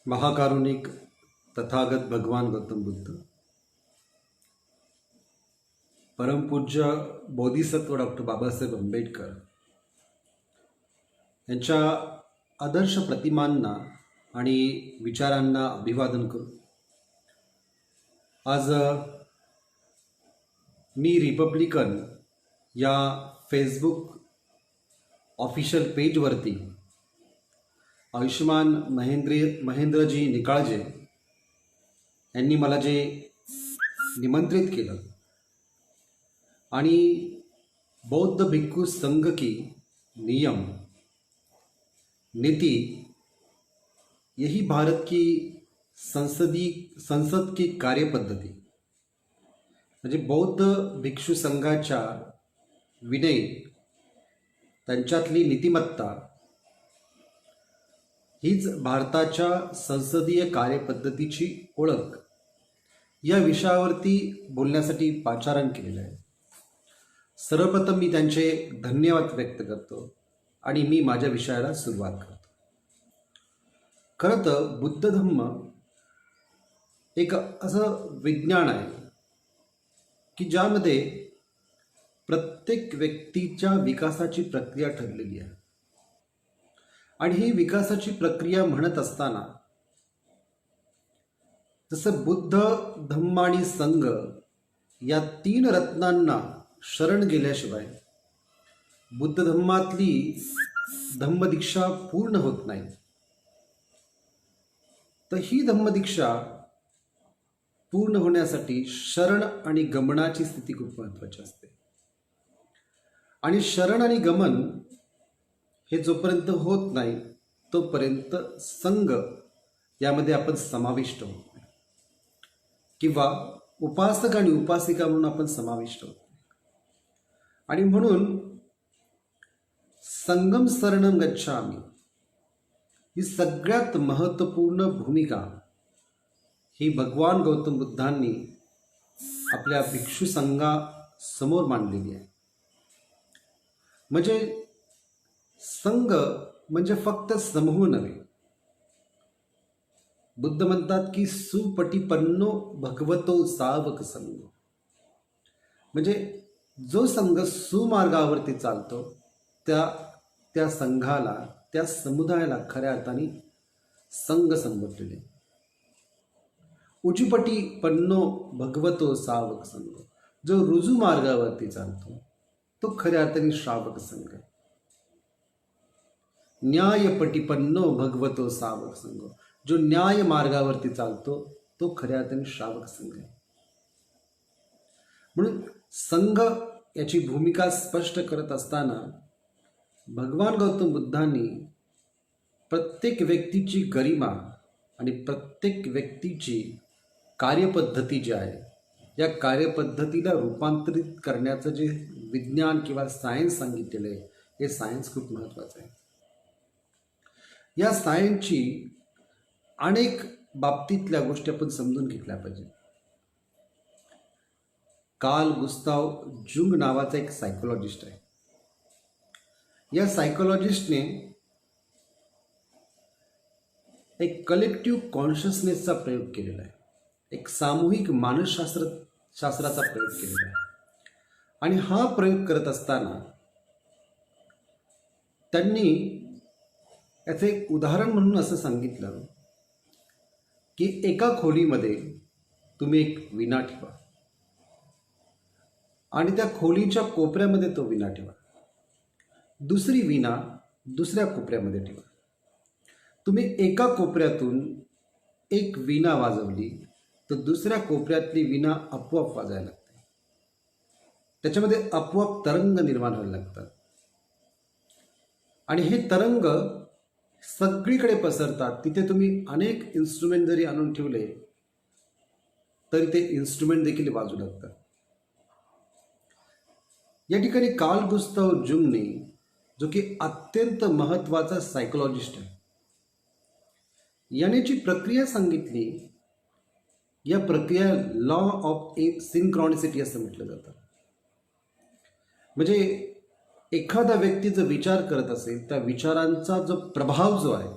महाकारुणिक तथागत भगवान गौतम बुद्ध, परमपूज्य बोधिसत्व डॉक्टर बाबासाहेब आंबेडकर यांच्या आदर्श प्रतिमांना आणि विचारांना अभिवादन करू. आज मी रिपब्लिकन या फेसबुक ऑफिशियल पेजवरती आयुष्यमान महेंद्रजी निकाळजे यांनी मला जे निमंत्रित केलं आणि बौद्ध भिक्खू संघ की नियम नीति यही भारत की संसद की कार्यपद्धती म्हणजे बौद्ध भिक्षू संघाच्या विनय, त्यांच्यातली नीतिमत्ता हीच भारताच्या संसदीय कार्यपद्धतीची ओळख या विषयावरती बोलण्यासाठी पाचारण केलेलं आहे. सर्वप्रथम मी त्यांचे धन्यवाद व्यक्त करतो आणि मी माझ्या विषयाला सुरुवात करतो. खरं तर बुद्ध धम्म एक असं विज्ञान आहे की ज्यामध्ये प्रत्येक व्यक्तीच्या विकासाची प्रक्रिया ठरलेली आहे. आणि ही विकासाची प्रक्रिया म्हणत असताना जसं बुद्ध धम्म आणि संघ या 3 रत्नांना शरण गेल्याशिवाय बुद्ध धम्मातली धम्मदीक्षा पूर्ण होत नाही, तर ही धम्मदीक्षा पूर्ण होण्यासाठी शरण आणि गमनाची स्थिती खूप महत्त्वाची असते. आणि शरण आणि गमन हे जोपर्यंत होत नाही तोपर्यंत संघ यामध्ये आपण समाविष्ट होत नाही, किंवा उपासक आणि उपासिका म्हणून आपण समाविष्ट होत नाही. आणि म्हणून संगम शरणम गच्छामि ही सगळ्यात महत्त्वपूर्ण भूमिका ही भगवान गौतम बुद्धांनी आपल्या भिक्षू संघासमोर मांडलेली आहे. म्हणजे संघ म्हणजे फक्त समूह नव्हे. बुद्ध म्हणतात की सुपटिपन्नो भगवतो सावक संघ, म्हणजे जो संघ सुमार्गावरती चालतो त्या संघाला, त्या समुदायाला खऱ्या अर्थाने संघ संबोधलेले. उजुपटिपन्नो भगवतो सावक संघ, जो रुजू मार्गावरती चालतो तो खऱ्या अर्थाने श्रावक संघ आहे. न्यायपटिपन्नो भगवतो सावक संघ, जो न्याय मार्गावरती चालतो तो खऱ्या अर्थाने श्रावक संघ आहे. म्हणून संघ याची भूमिका स्पष्ट करत असताना भगवान गौतम बुद्धांनी प्रत्येक व्यक्तीची गरिमा आणि प्रत्येक व्यक्तीची कार्यपद्धती जी आहे या कार्यपद्धतीला रूपांतरित करण्याचं जे विज्ञान किंवा सायन्स सांगितलेलं आहे, हे सायन्स खूप महत्त्वाचं आहे. या सायन्सची अनेक बाबतीतल्या गोष्टी आपण समजून घेतल्या पाहिजे. कार्ल गुस्ताव जुंग नावाचा एक सायकोलॉजिस्ट आहे. या सायकोलॉजिस्टने एक कलेक्टिव्ह कॉन्शियसनेसचा प्रयोग केलेला आहे, एक सामूहिक मानसशास्त्राचा प्रयोग केलेला आहे. आणि हा प्रयोग करत असताना त्यांनी याचं एक उदाहरण म्हणून असं सांगितलं की एका खोलीमध्ये तुम्ही एक विणा ठेवा आणि त्या खोलीच्या कोपऱ्यामध्ये तो विणा ठेवा. दुसरी विणा दुसऱ्या कोपऱ्यामध्ये ठेवा. तुम्ही एका कोपऱ्यातून एक विणा वाजवली तर दुसऱ्या कोपऱ्यातली विणा आपोआप वाजायला लागते. त्याच्यामध्ये आपोआप तरंग निर्माण व्हायला लागतात आणि हे तरंग सगळीकडे पसरतात. तिथे तुम्ही अनेक इन्स्ट्रुमेंट जरी आणून ठेवले तरी ते इन्स्ट्रुमेंट देखील वाजू लागतात. या ठिकाणी कार्ल गुस्ताव जुंगने, जो की अत्यंत महत्त्वाचा सायकोलॉजिस्ट आहे, याने जी प्रक्रिया सांगितली या प्रक्रिया लॉ ऑफ सिंक्रॉनिसिटी असं म्हटलं जातं. म्हणजे एखादा व्यक्ती जर विचार करत असेल, त्या विचारांचा जो प्रभाव जो आहे,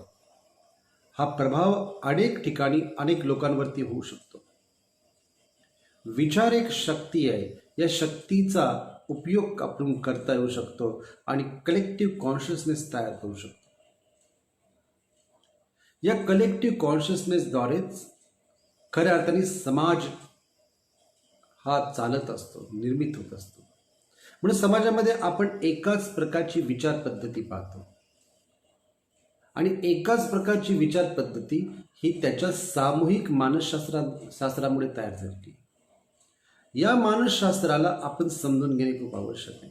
हा प्रभाव अनेक ठिकाणी अनेक लोकांवरती होऊ शकतो. विचार एक शक्ती आहे. या शक्तीचा उपयोग आपण करता येऊ शकतो आणि कलेक्टिव्ह कॉन्शियसनेस तयार करू शकतो. या कलेक्टिव्ह कॉन्शियसनेसद्वारेच खऱ्या अर्थाने समाज हा चालत असतो, निर्मित होत असतो. म्हणून समाजामध्ये आपण एकाच प्रकारची विचार पद्धती पाहतो आणि एकाच प्रकारची विचार पद्धती ही त्याच्या सामूहिक मानसशास्त्रामुळे तयार झाली. या मानसशास्त्राला आपण समजून घेणे खूप आवश्यक आहे.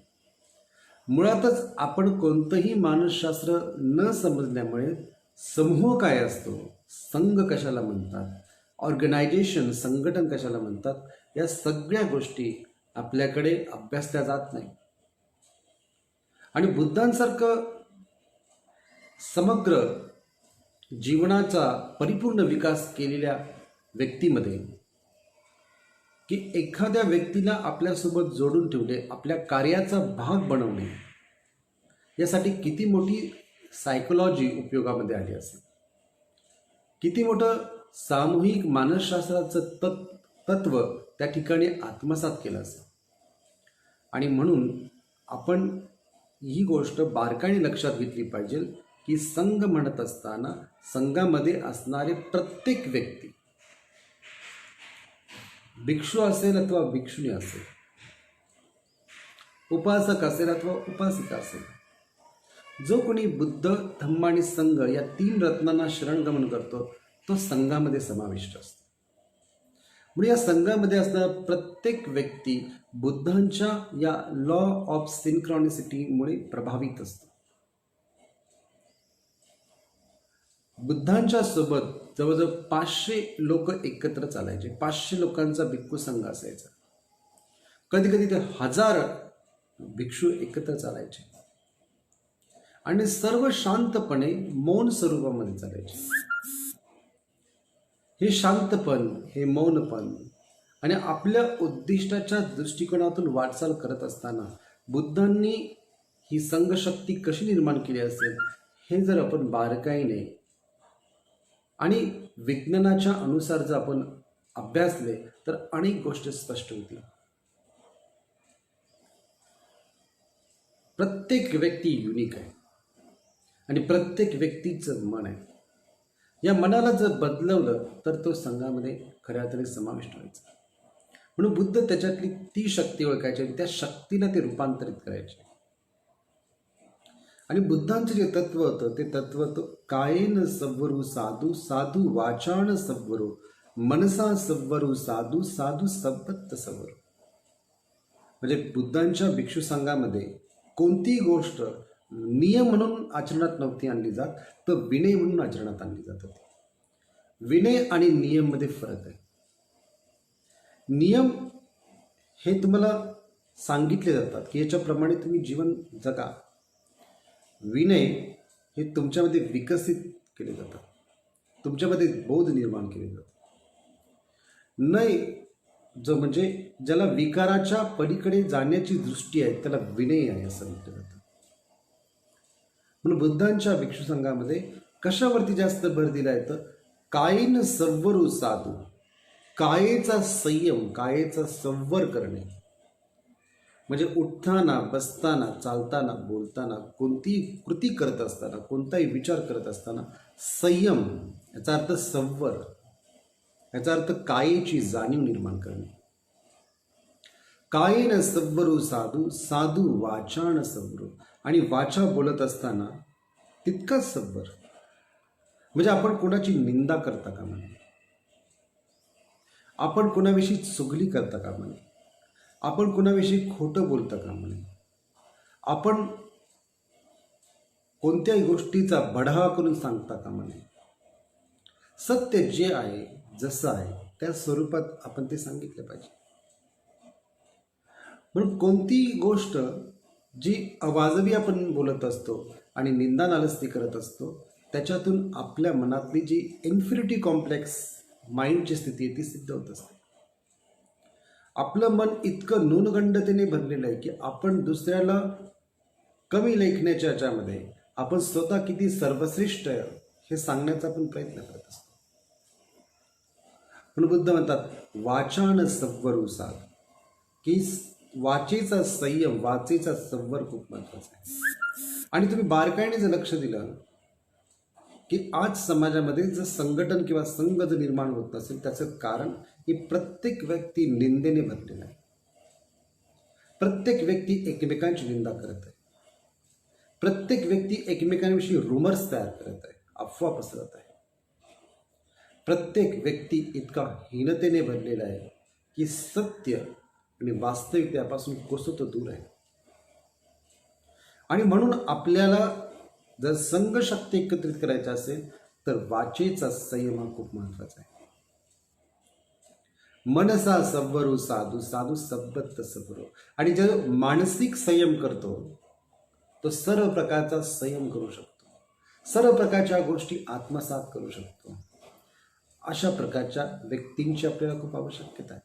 मुळातच आपण कोणतंही मानसशास्त्र न समजल्यामुळे समूह काय असतो, संघ कशाला म्हणतात, ऑर्गनायझेशन संघटन कशाला म्हणतात, या सगळ्या गोष्टी आपल्याकडे अभ्यासल्या जात नाही. आणि बुद्धांसारखं समग्र जीवनाचा परिपूर्ण विकास केलेल्या व्यक्तीमध्ये, की एखाद्या व्यक्तीला आपल्यासोबत जोडून ठेवणे, आपल्या कार्याचा भाग बनवणे, यासाठी किती मोठी सायकोलॉजी उपयोगामध्ये आली असेल, किती मोठं सामूहिक मानसशास्त्राचं तत्व त्या ठिकाणी आत्मसात केलं असेल. आणि म्हणून आपण ही गोष्ट बारकाईने लक्षात घेतली पाहिजे की संघ म्हणत असताना संघामध्ये असणारे प्रत्येक व्यक्ती, भिक्षू असेल अथवा भिक्षुणी असेल, उपासक असेल अथवा उपासिका असेल, जो कोणी बुद्ध, धम्म आणि संघ या 3 रत्नांना शरणगमन करतो तो संघामध्ये समाविष्ट असतो. म्हणून या संघामध्ये असणारा प्रत्येक व्यक्ती बुद्धांच्या या लॉ ऑफ सिंक्रॉनिसिटीमुळे प्रभावित असतो. बुद्धांच्या सोबत जवळजवळ 500 लोक एकत्र चालायचे. 500 लोकांचा भिक्खू संघ असायचा. कधी कधी ते 1000 भिक्षू एकत्र चालायचे आणि सर्व शांतपणे मौन स्वरूपामध्ये चालायचे. हे शांतपण, हे मौनपण आणि आपल्या उद्दिष्टाच्या दृष्टिकोनातून वाटचाल करत असताना बुद्धांनी ही संघशक्ती कशी निर्माण केली असेल, हे जर आपण बारकाईने आणि विज्ञानाच्या अनुसार जर आपण अभ्यासले तर अनेक गोष्टी स्पष्ट होतील. प्रत्येक व्यक्ती युनिक आहे आणि प्रत्येक व्यक्तीचं मन आहे. या मनाला जर बदलवलं तर तो संघामध्ये खऱ्या अर्थाने समाविष्ट व्हायचा. म्हणून बुद्ध त्याच्यातली ती शक्ती ओळखायची आणि त्या शक्तीला ते रूपांतरित करायचे. आणि बुद्धांचं जे तत्व होतं ते तत्व होतं कायेन सव्वरू साधू, साधू वाचान सव्वरू, मनसा सव्वरू साधू, साधू सव्वत्त सव्वरू. म्हणजे बुद्धांच्या भिक्षू संघामध्ये कोणतीही गोष्ट नियम म्हणून आचरणात नव्हती आणली जात, तर विनय म्हणून आचरणात आणली जात होती. विनय आणि नियम मध्ये फरक आहे. नियम हे तुम्हाला सांगितले जातात की याच्याप्रमाणे तुम्ही जीवन जगा. विनय हे तुमच्यामध्ये विकसित केले जातात, तुमच्यामध्ये बोध निर्माण केले जातात. नय जो म्हणजे ज्याला विकाराच्या पलीकडे जाण्याची दृष्टी आहे त्याला विनय आहे असं म्हटलं जातं. म्हणून बुद्धांच्या भिक्षू संघामध्ये कशावरती जास्त भर दिला येतं? कायेन सव्वरू साधू, कायेचा संयम, कायेचा संवर करणे. म्हणजे उठताना, बसताना, चालताना, बोलताना, कोणतीही कृती करत असताना, कोणताही विचार करत असताना संयम, याचा अर्थ संवर, याचा अर्थ कायेची जाणीव निर्माण करणे. कायेन सव्वरू साधू, साधू वाचान सव्वरू. आणि वाचा बोलत असताना तितकाच सव्वर. म्हणजे आपण कोणाची निंदा करता कामा नये, आपण कोणाविषयी चुगली करता कामा नये, आपण कोणाविषयी खोटं बोलता कामा नये, आपण कोणत्याही गोष्टीचा बढावा करून सांगता कामा नये. सत्य जे आहे, जसं आहे त्या स्वरूपात आपण ते सांगितलं पाहिजे. म्हणून कोणतीही गोष्ट जी अवाजवी आपण बोलत असतो आणि निंदा नालस्ती करत असतो, त्याच्यातून आपल्या मनातली जी इन्फिनिटी कॉम्प्लेक्स माइंडची स्थिती आहे ती सिद्ध होत असते. आपलं मन इतकं न्यूनगंडतेने भरलेलं आहे की आपण दुसऱ्याला कमी लेखण्याच्या याच्यामध्ये आपण स्वतः किती सर्वश्रेष्ठ आहे हे सांगण्याचा आपण प्रयत्न करत असतो. पण बुद्ध म्हणतात वाचान संवरू साध, की वाचेचा संयम, वाचेचा संवर खूप महत्वाचा आहे. आणि तुम्ही बारकाईने जर लक्ष दिलं की आज समाजामध्ये जर संघटन किंवा संघ जर निर्माण होत नसेल त्याचं कारण की प्रत्येक व्यक्ती निंदेने भरलेला आहे. प्रत्येक व्यक्ती एकमेकांची निंदा करत आहे. प्रत्येक व्यक्ती एकमेकांविषयी रुमर्स तयार करत आहे, अफवा पसरत आहे. प्रत्येक व्यक्ती इतका हीनतेने भरलेला आहे की सत्य आणि वास्तविकतेपासून कोसत दूर आहे. आणि म्हणून आपल्याला जर संघ शक्ती एकत्रित करायचा असेल तर वाचेचा संयम हा खूप महत्वाचा आहे. मनसा सव्वरू साधू, साधू सब्बत सब्बरो. आणि जो मानसिक संयम करतो तो सर्व प्रकारचा संयम करू शकतो, सर्व प्रकारच्या गोष्टी आत्मसात करू शकतो. अशा प्रकारच्या व्यक्तींची आपल्याला खूप आवश्यकता आहे.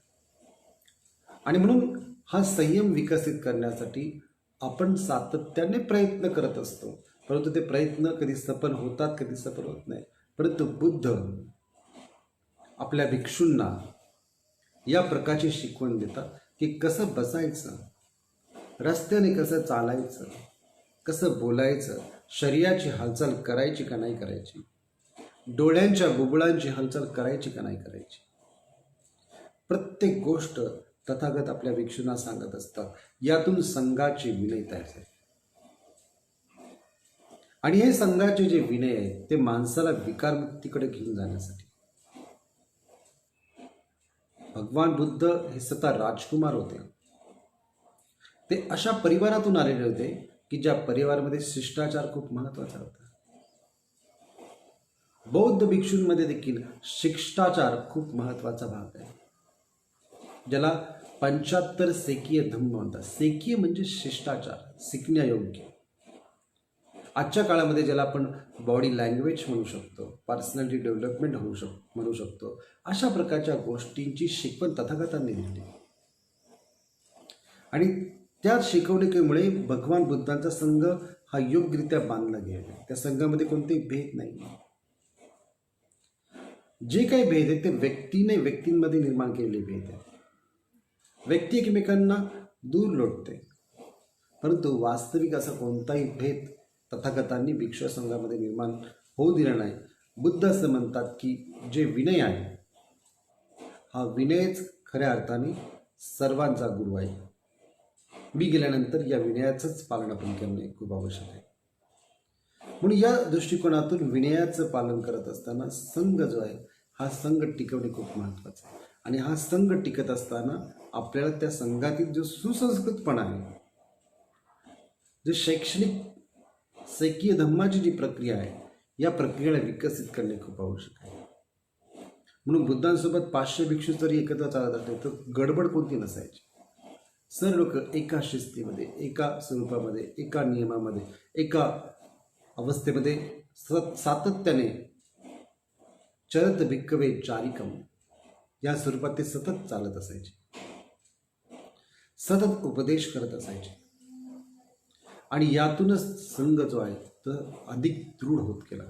आणि म्हणून हा संयम विकसित करण्यासाठी आपण सातत्याने प्रयत्न करत असतो. परंतु ते प्रयत्न कधी सफल होतात, कधी सफल होत नाही. परंतु बुद्ध आपल्या भिक्षूंना या प्रकारची शिकवण देतात की कसं बसायचं, रस्त्याने कसं चालायचं, कसं बोलायचं, शरीराची हालचाल करायची का नाही करायची, डोळ्यांच्या बुबुळांची हालचाल करायची का नाही करायची. प्रत्येक गोष्ट तथागत आपल्या भिक्षूंना सांगत असतात. यातून संघाचे विनय तयार झाले. आणि हे संघाचे जे विनय आहेत ते माणसाला विकारमुक्तीकडे घेऊन जाण्यासाठी. भगवान बुद्ध हे स्वतः राजकुमार होते. ते अशा परिवारातून आलेले होते की ज्या परिवारामध्ये शिष्टाचार खूप महत्वाचा होता. बौद्ध भिक्षूंमध्ये देखील शिष्टाचार खूप महत्वाचा भाग आहे, ज्याला 75 सेकीय धम्म म्हणतात. सेकीय म्हणजे शिष्टाचार, शिकण्यायोग्य. आजच्या काळामध्ये ज्याला आपण बॉडी लँग्वेज म्हणू शकतो, पर्सनॅलिटी डेव्हलपमेंट म्हणू शकतो, अशा प्रकारच्या गोष्टींची शिकवण तथागतांनी दिली. आणि त्या शिकवणुकीमुळे भगवान बुद्धांचा संघ हा योग्यरित्या बांधला गेला. त्या संघामध्ये कोणतेही भेद नाही. जे काही भेद आहेत ते व्यक्तींमध्ये निर्माण केलेले भेद आहेत. व्यक्ती एकमेकांना दूर लोटते, परंतु वास्तविक असा कोणताही भेद तथागतांनी भिक्षू संघामध्ये निर्माण होऊ दिला नाही. बुद्ध असं म्हणतात की जे विनय आहे हा विनयच खऱ्या अर्थाने सर्वांचा गुरु आहे. मी गेल्यानंतर या विनयाचंच पालन आपण करणे खूप आवश्यक आहे. म्हणून या दृष्टिकोनातून विनयाचं पालन करत असताना संघ जो आहे हा संघ टिकवणे खूप महत्त्वाचं आहे. आणि हा संघ टिकत असताना आपल्याला त्या संघातील जो सुसंस्कृतपणा आहे, जे शैक्षणिक सेकीय धम्माची जी प्रक्रिया आहे या प्रक्रियेला विकसित करणे खूप आवश्यक आहे. म्हणून बुद्धांसोबत 500 भिक्षू जरी एकत्र चालत असले तर गडबड कोणती नसायची. सर्व लोक एका शिस्तीमध्ये, एका स्वरूपामध्ये, एका नियमामध्ये, एका अवस्थेमध्ये सातत्याने चरत भिक्कवे चारिकम या स्वरूपात ते सतत चालत असायचे, सतत उपदेश करत असायचे. आणि यातूनच संघ जो आहे तो अधिक दृढ होत गेला.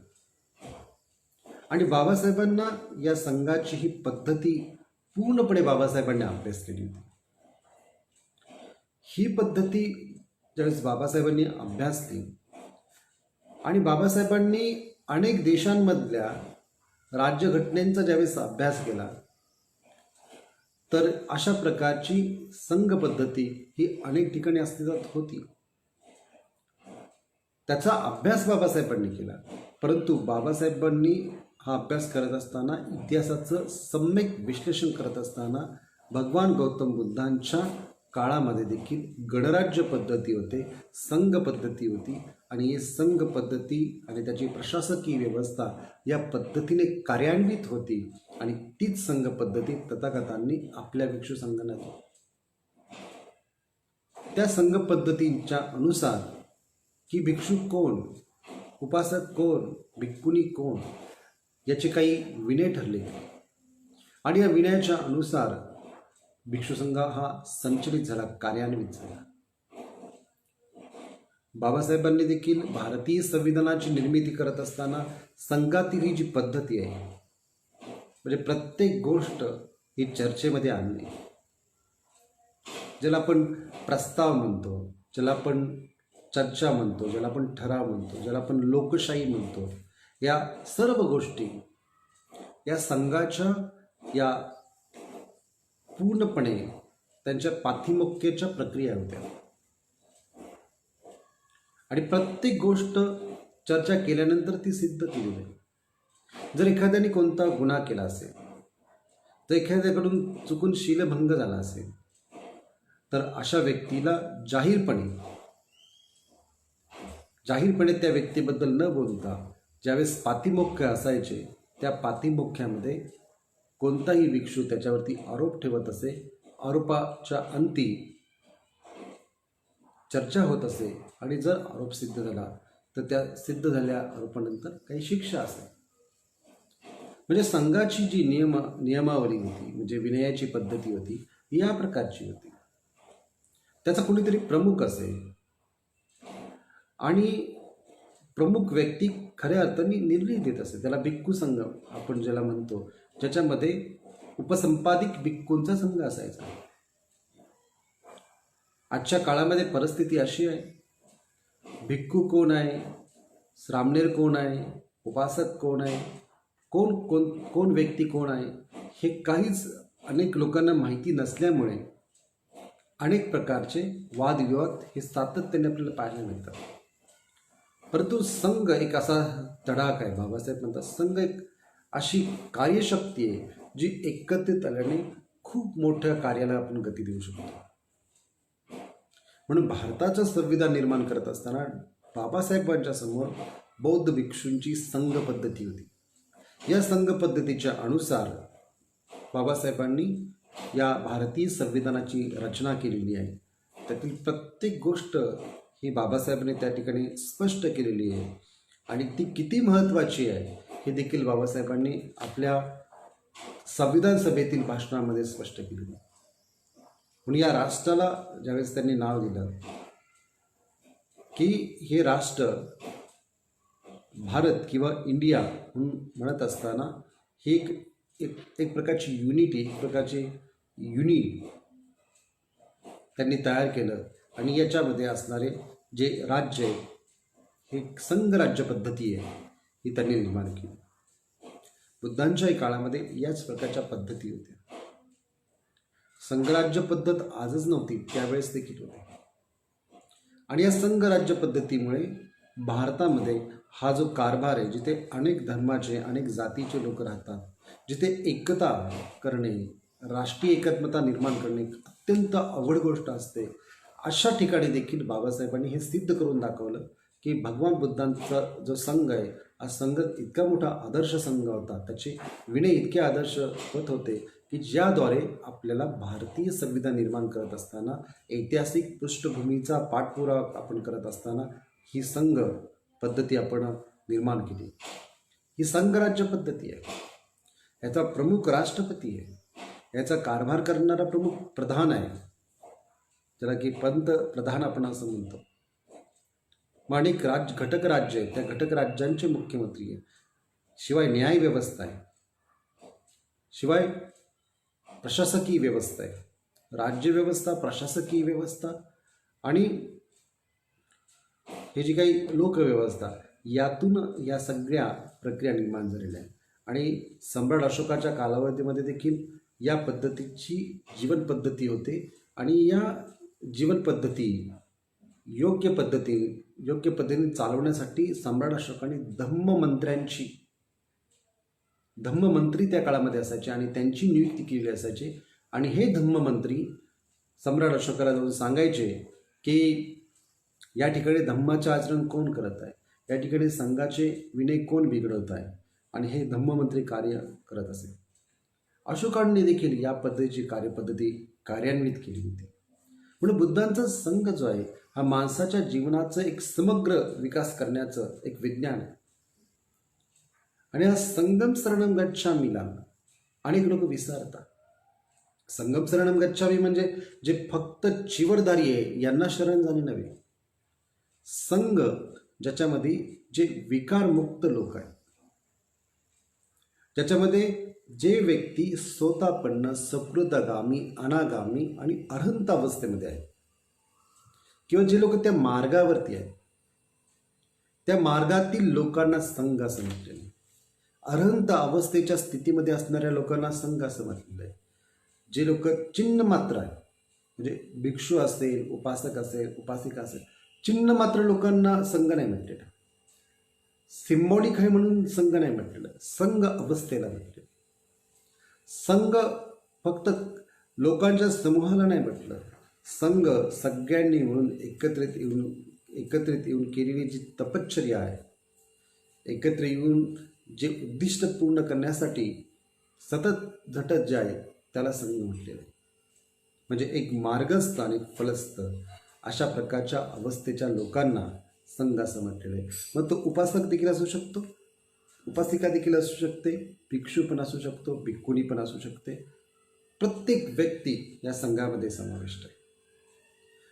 आणि बाबासाहेबांना या संघाची ही पद्धती पूर्णपणे बाबासाहेबांनी अभ्यास केली होती. ही पद्धती ज्यावेळेस बाबासाहेबांनी अभ्यासली आणि बाबासाहेबांनी अनेक देशांमधल्या राज्यघटनेचा ज्यावेळेस अभ्यास केला तर अशा प्रकारची संघ पद्धती ही अनेक ठिकाणी अस्तित्वात होती. त्याचा अभ्यास बाबासाहेबांनी केला. परंतु बाबासाहेबांनी हा अभ्यास करत असताना, इतिहासाचं सम्यक विश्लेषण करत असताना भगवान गौतम बुद्धांच्या काळामध्ये देखील गणराज्य पद्धती होते, संघ पद्धती होती. आणि ही संघ पद्धती आणि त्याची प्रशासकीय व्यवस्था या पद्धतीने कार्यान्वित होती. आणि तीच संघ पद्धती तथागतांनी आपल्या भिक्षू संघांना दिली. त्या संघ पद्धतींच्या अनुसार की भिक्षू कोण, उपासक कोण, भिक्खुनी कोण याचे काही विनय ठरले. आणि या विनयाच्या अनुसार भिक्षू संघ हा संचलित झाला, कार्यान्वित झाला. बाबासाहेबांनी देखील भारतीय संविधानाची निर्मिती करत असताना संघातील ही जी पद्धती आहे, म्हणजे प्रत्येक गोष्ट ही चर्चेमध्ये आणणे, ज्याला आपण प्रस्ताव म्हणतो, ज्याला आपण चर्चा म्हणतो, ज्याला आपण ठराव म्हणतो, ज्याला आपण लोकशाही म्हणतो, या सर्व गोष्टी या संघाच्या या पूर्णपणे त्यांच्या पाठिंब्याच्या प्रक्रिया होत्या. आणि प्रत्येक गोष्ट चर्चा केल्यानंतर ती सिद्ध केली जाईल. जर एखाद्याने कोणता गुन्हा केला असेल, तर एखाद्याकडून चुकून शीलभंग झाला असेल, तर अशा व्यक्तीला जाहीरपणे त्या व्यक्तीबद्दल न बोलता ज्यावेळेस पातिमोक्ष असायचे, त्या पातिमोक्ष्यामध्ये कोणताही भिक्षू त्याच्यावरती आरोप ठेवत असे, आरोपाच्या अंती चर्चा होत असे, आणि जर आरोप सिद्ध झाला तर त्या सिद्ध झालेल्या आरोपानंतर काही शिक्षा असे. म्हणजे संघाची जी नियमावली होती, म्हणजे विनयाची पद्धती होती, या प्रकारची होती. त्याचा कोणीतरी प्रमुख असे, आणि प्रमुख व्यक्ती खऱ्या अर्थाने निर्णय देत असे. त्याला भिक्खू संघ आपण ज्याला म्हणतो, ज्याच्यामध्ये उपसंपादिक भिक्खूंचा संघ असायचा. आजच्या काळामध्ये परिस्थिती अशी आहे, भिक्खू कोण आहे, श्रामणेर कोण आहे, उपासक कोण आहे, कोण कोण कोण व्यक्ती कोण आहे, हे काहीच अनेक लोकांना माहिती नसल्यामुळे अनेक प्रकारचे वादविवाद हे सातत्याने आपल्याला पाहायला मिळतात. परंतु संघ एक असा तडाख आहे, बाबासाहेब म्हणतात संघ एक अशी कार्यशक्ती आहे जी एकत्रित आल्याने खूप मोठ्या कार्याला आपण गती देऊ शकतो. म्हणून भारताचं संविधान निर्माण करत असताना बाबासाहेबांच्या समोर बौद्ध भिक्षूंची संघ पद्धती होती. या संघ पद्धतीच्या अनुसार बाबासाहेबांनी या भारतीय संविधानाची रचना केलेली आहे. त्यातील प्रत्येक गोष्ट ही बाबासाहेबांनी त्या ठिकाणी स्पष्ट केलेली आहे, आणि ती किती महत्त्वाची आहे हे देखील बाबासाहेबांनी आपल्या संविधान सभेतील भाषणामध्ये स्पष्ट केलेलं आहे. म्हणून या राष्ट्राला ज्यावेळेस त्यांनी नाव दिलं की हे राष्ट्र भारत किंवा इंडिया म्हणून म्हणत असताना ही एक प्रकारची युनिटी, एक प्रकारचे युनिट त्यांनी तयार केलं, आणि याच्यामध्ये असणारे जे राज्य आहे हे संघ राज्य पद्धती आहे ही त्यांनी निर्माण केली. बुद्धांच्याही काळामध्ये याच प्रकारच्या पद्धती होत्या. संघराज्य पद्धत आजच नव्हती, त्यावेळेस देखील होती. आणि या संघ राज्य पद्धतीमुळे भारतामध्ये हा जो कारभार आहे, जिथे अनेक धर्माचे अनेक जातीचे लोक राहतात, जिथे एकता करणे, राष्ट्रीय एकात्मता निर्माण करणे अत्यंत अवघड गोष्ट असते, अशा ठिकाणी देखील बाबासाहेबांनी हे सिद्ध करून दाखवलं की भगवान बुद्धांचा जो संघ आहे, हा संघ इतका मोठा आदर्श संघ होता, त्याचे विनय इतके आदर्श होत होते की ज्याद्वारे आपल्याला भारतीय संविधान निर्माण करत असताना, ऐतिहासिक पृष्ठभूमीचा पाठपुरावा आपण करत असताना ही संघ पद्धती आपण निर्माण केली. ही संघराज्य पद्धती आहे. याचा प्रमुख राष्ट्रपती आहे, याचा कारभार करणारा प्रमुख प्रधान आहे, ज्याला की पंतप्रधान आपण असं म्हणतो. मग अनेक घटक राज्य आहेत, त्या घटक राज्यांचे मुख्यमंत्री आहेत. शिवाय न्याय व्यवस्था आहे, शिवाय प्रशासकीय व्यवस्था आहे, राज्यव्यवस्था, प्रशासकीय व्यवस्था, आणि हे जी काही लोकव्यवस्था, यातून या सगळ्या प्रक्रिया निर्माण झालेल्या आहेत. आणि सम्राट अशोकाच्या कालावधीमध्ये देखील या पद्धतीची जीवन पद्धती होते, आणि या जीवन पद्धती योग्य पद्धतीने चालवण्यासाठी सम्राट अशोकाने धम्ममंत्री त्या काळामध्ये असायचे, आणि त्यांची नियुक्ती केलेली असायची. आणि हे धम्ममंत्री सम्राट अशोकाला जाऊन सांगायचे की या ठिकाणी धम्माचे आचरण कोण करत आहे, या ठिकाणी संघाचे विनय कोण बिघडवत आहे, आणि हे धम्ममंत्री कार्य करत असे. अशोकांनी देखील या पद्धतीची कार्यपद्धती कार्यान्वित केली होती. म्हणून बुद्धांचा संघ जो आहे हा माणसाच्या जीवनाचं एक समग्र विकास करण्याचं एक विज्ञान आहे. आणि हा संगम शरणम गच्छामीला अनेक लोक विसरतात. संगम शरणम गच्छामी म्हणजे जे फक्त चिवरदारी आहे यांना शरण जाणे नव्हे. संघ ज्याच्यामध्ये जे विकारमुक्त लोक आहेत, ज्याच्यामध्ये जे व्यक्ती स्वतःपन्न सकृतगामी, अनागामी आणि अरहंत अवस्थेमध्ये आहेत, किंवा जे लोक त्या मार्गावरती आहेत, त्या मार्गातील लोकांना संघ असं म्हटलेलं आहे. अरहंत अवस्थेच्या स्थितीमध्ये असणाऱ्या लोकांना संघ असं म्हटलेलं आहे. जे लोक चिन्ह मात्र आहे, म्हणजे भिक्षू असेल, उपासक असेल, उपासिका असेल, चिन्ह मात्र लोकांना संघ नाही म्हटलेलं. सिम्बॉलिक आहे म्हणून संघ नाही म्हटलेलं, संघ अवस्थेला म्हटलेलं. संघ फक्त लोकांच्या समूहाला नाही म्हटलं, संघ सगळ्यांनी म्हणून एकत्रित येऊन केलेली जी तपश्चर्या आहे, एकत्र येऊन जे उद्दिष्ट पूर्ण करण्यासाठी सतत झटत जे आहे त्याला संघ म्हटलेलं आहे. म्हणजे एक मार्गस्थ आणि फलस्थ अशा प्रकारच्या अवस्थेच्या लोकांना संघ असं म्हटलेलं आहे. मग तो उपासक देखील असू शकतो, उपासिका देखील असू शकते, भिक्षू पण असू शकतो, भिक्खुनी पण असू शकते. प्रत्येक व्यक्ती या संघामध्ये समाविष्ट आहे.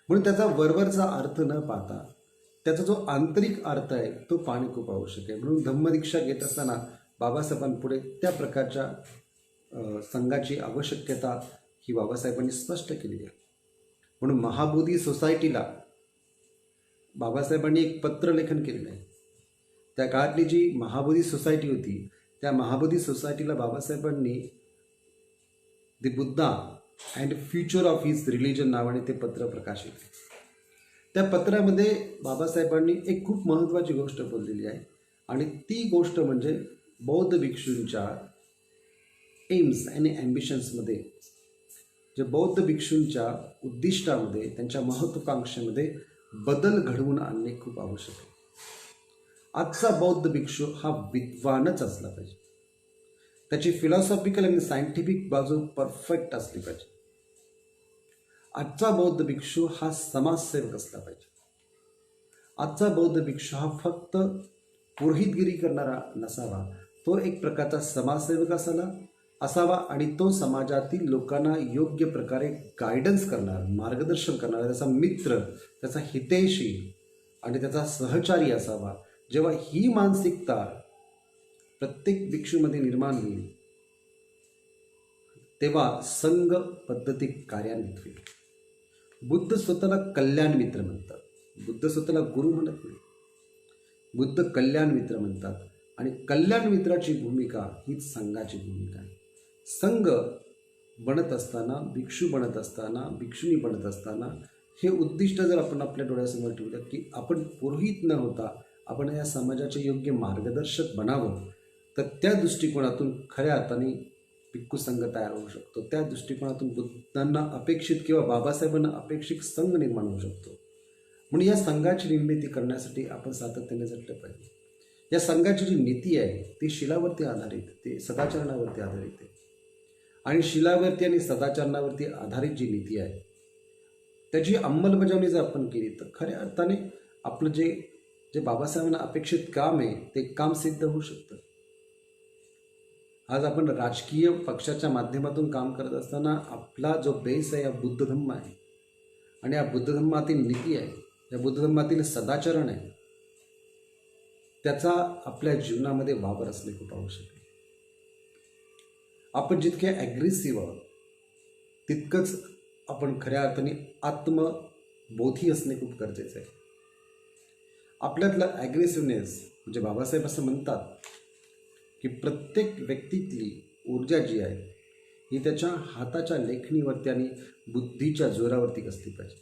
म्हणून त्याचा वरवरचा अर्थ न पाहता त्याचा जो आंतरिक अर्थ आहे तो पाहणे खूप आवश्यक आहे. म्हणून धम्मदीक्षा घेत असताना बाबासाहेबांपुढे त्या प्रकारच्या संघाची आवश्यकता ही बाबासाहेबांनी स्पष्ट केलेली आहे. म्हणून महाबोधी सोसायटीला बाबासाहेबांनी एक पत्रलेखन केलेलं आहे. त्या काळातली जी महाबोधी सोसायटी होती, त्या महाबोधी सोसायटीला बाबासाहेबांनी the Buddha and future of his religion नावाने ते पत्र प्रकाशित केले. त्या पत्रामध्ये बाबासाहेबांनी एक खूप महत्त्वाची गोष्ट बोललेली आहे, आणि ती गोष्ट म्हणजे बौद्ध भिक्षूंच्या एम्स आणि ॲम्बिशन्समध्ये, जे बौद्ध भिक्षूंच्या उद्दिष्टामध्ये, त्यांच्या महत्त्वाकांक्षेमध्ये बदल घडवून आणणे खूप आवश्यक आहे. आजचा बौद्ध भिक्षू हा विद्वानच असला पाहिजे, त्याची फिलॉसॉफिकल आणि सायंटिफिक बाजू परफेक्ट असली पाहिजे. आजचा बौद्ध भिक्षू हा समाजसेवक असला पाहिजे. आजचा बौद्ध भिक्षू हा फक्त पुरोहितगिरी करणारा नसावा, तो एक प्रकारचा समाजसेवक असावा आणि तो समाजातील लोकांना योग्य प्रकारे गायडन्स करणार, मार्गदर्शन करणारा, त्याचा मित्र, त्याचा हितैषी आणि त्याचा सहचारी असावा. जेव्हा ही मानसिकता प्रत्येक भिक्षूमध्ये निर्माण होईल तेव्हा संघ पद्धती कार्यान्वित होईल. बुद्ध स्वतःला कल्याण मित्र म्हणतात, बुद्ध स्वतःला गुरु म्हणत नाही, बुद्ध कल्याण मित्र म्हणतात. आणि कल्याण मित्राची भूमिका हीच संघाची भूमिका आहे. संघ बनत असताना, भिक्षू बनत असताना, भिक्षुणी बनत असताना हे उद्दिष्ट जर आपण आपल्या डोळ्यासमोर ठेवलं की आपण पुरोहित न होता आपण या समाजाचे योग्य मार्गदर्शक बनावं, तर त्या दृष्टिकोनातून खऱ्या अर्थाने भिक्खू संघ तयार होऊ शकतो. त्या दृष्टिकोनातून बुद्धांना अपेक्षित किंवा बाबासाहेबांना अपेक्षित संघ निर्माण होऊ शकतो. म्हणून या संघाची निर्मिती करण्यासाठी आपण सातत्याने झटलं पाहिजे. या संघाची जी नीती आहे ती शिलावरती आधारित, ते सदाचरणावरती आधारित आहे. आणि शिलावरती आणि सदाचरणावरती आधारित जी नीती आहे त्याची अंमलबजावणी जर आपण केली तर खऱ्या अर्थाने आपलं जे बाबासाहेबांना अपेक्षित काम आहे ते काम सिद्ध होऊ शकतं. आज आपण राजकीय पक्षाच्या माध्यमातून काम करत असताना आपला जो बेस आहे या बुद्ध धम्म आहे, आणि या बुद्ध धम्मातील नीती आहे, या बुद्ध धम्मातील सदाचरण आहे, त्याचा आपल्या जीवनामध्ये वावर असणे खूप आवश्यक आहे. आपण जितके ॲग्रेसिव्ह आहोत तितकंच आपण खऱ्या अर्थाने आत्मबोधी असणे खूप गरजेचं आहे. आपल्यातलं ॲग्रेसिव्हनेस म्हणजे बाबासाहेब असं म्हणतात की प्रत्येक व्यक्तीतली ऊर्जा जी आहे ही त्याच्या हाताच्या लेखणीवरती आणि बुद्धीच्या जोरावरती असली पाहिजे.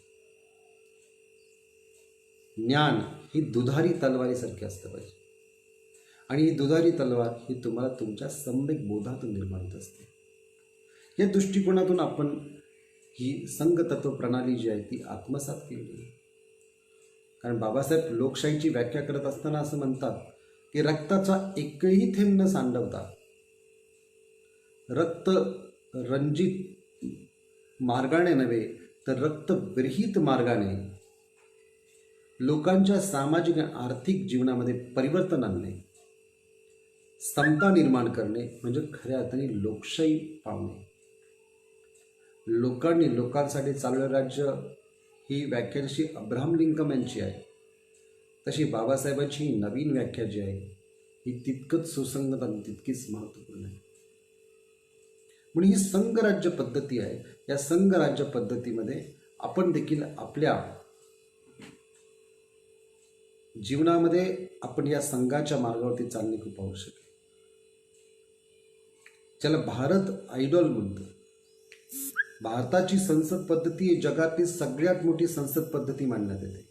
ज्ञान ही दुधारी तलवारीसारखी असलं पाहिजे, आणि ही दुधारी तलवार ही तुम्हाला तुमच्या सम्यक बोधातून निर्माण होत असते. या दृष्टिकोनातून आपण ही संघतत्व प्रणाली जी आहे ती आत्मसात केली. कारण बाबासाहेब लोकशाहीची व्याख्या करत असताना असं म्हणतात की रक्ताचा एकही थेंब न सांडवता, रक्त रंजित मार्गाने नव्हे तर रक्तविरहित मार्गाने लोकांच्या सामाजिक आणि आर्थिक जीवनामध्ये परिवर्तन आणणे, समता निर्माण करणे म्हणजे खऱ्या अर्थाने लोकशाही पावणे. लोकांनी लोकांसाठी चालवलेलं राज्य ही व्याख्या जशी अब्राहम लिंकन यांची आहे, तशी बाबासाहेबांची ही नवीन व्याख्या जी आहे ही तितकंच सुसंगत आणि तितकीच महत्त्वपूर्ण आहे. म्हणून ही संघराज्य पद्धती आहे. या संघराज्य पद्धतीमध्ये आपण देखील आपल्या जीवनामध्ये आपण या संघाच्या मार्गावरती चालणे खूप आवश्यक आहे. ज्याला भारत आयडॉल म्हणतो. भारताची संसद पद्धती ही जगातील सगळ्यात मोठी संसद पद्धती मानण्यात येते.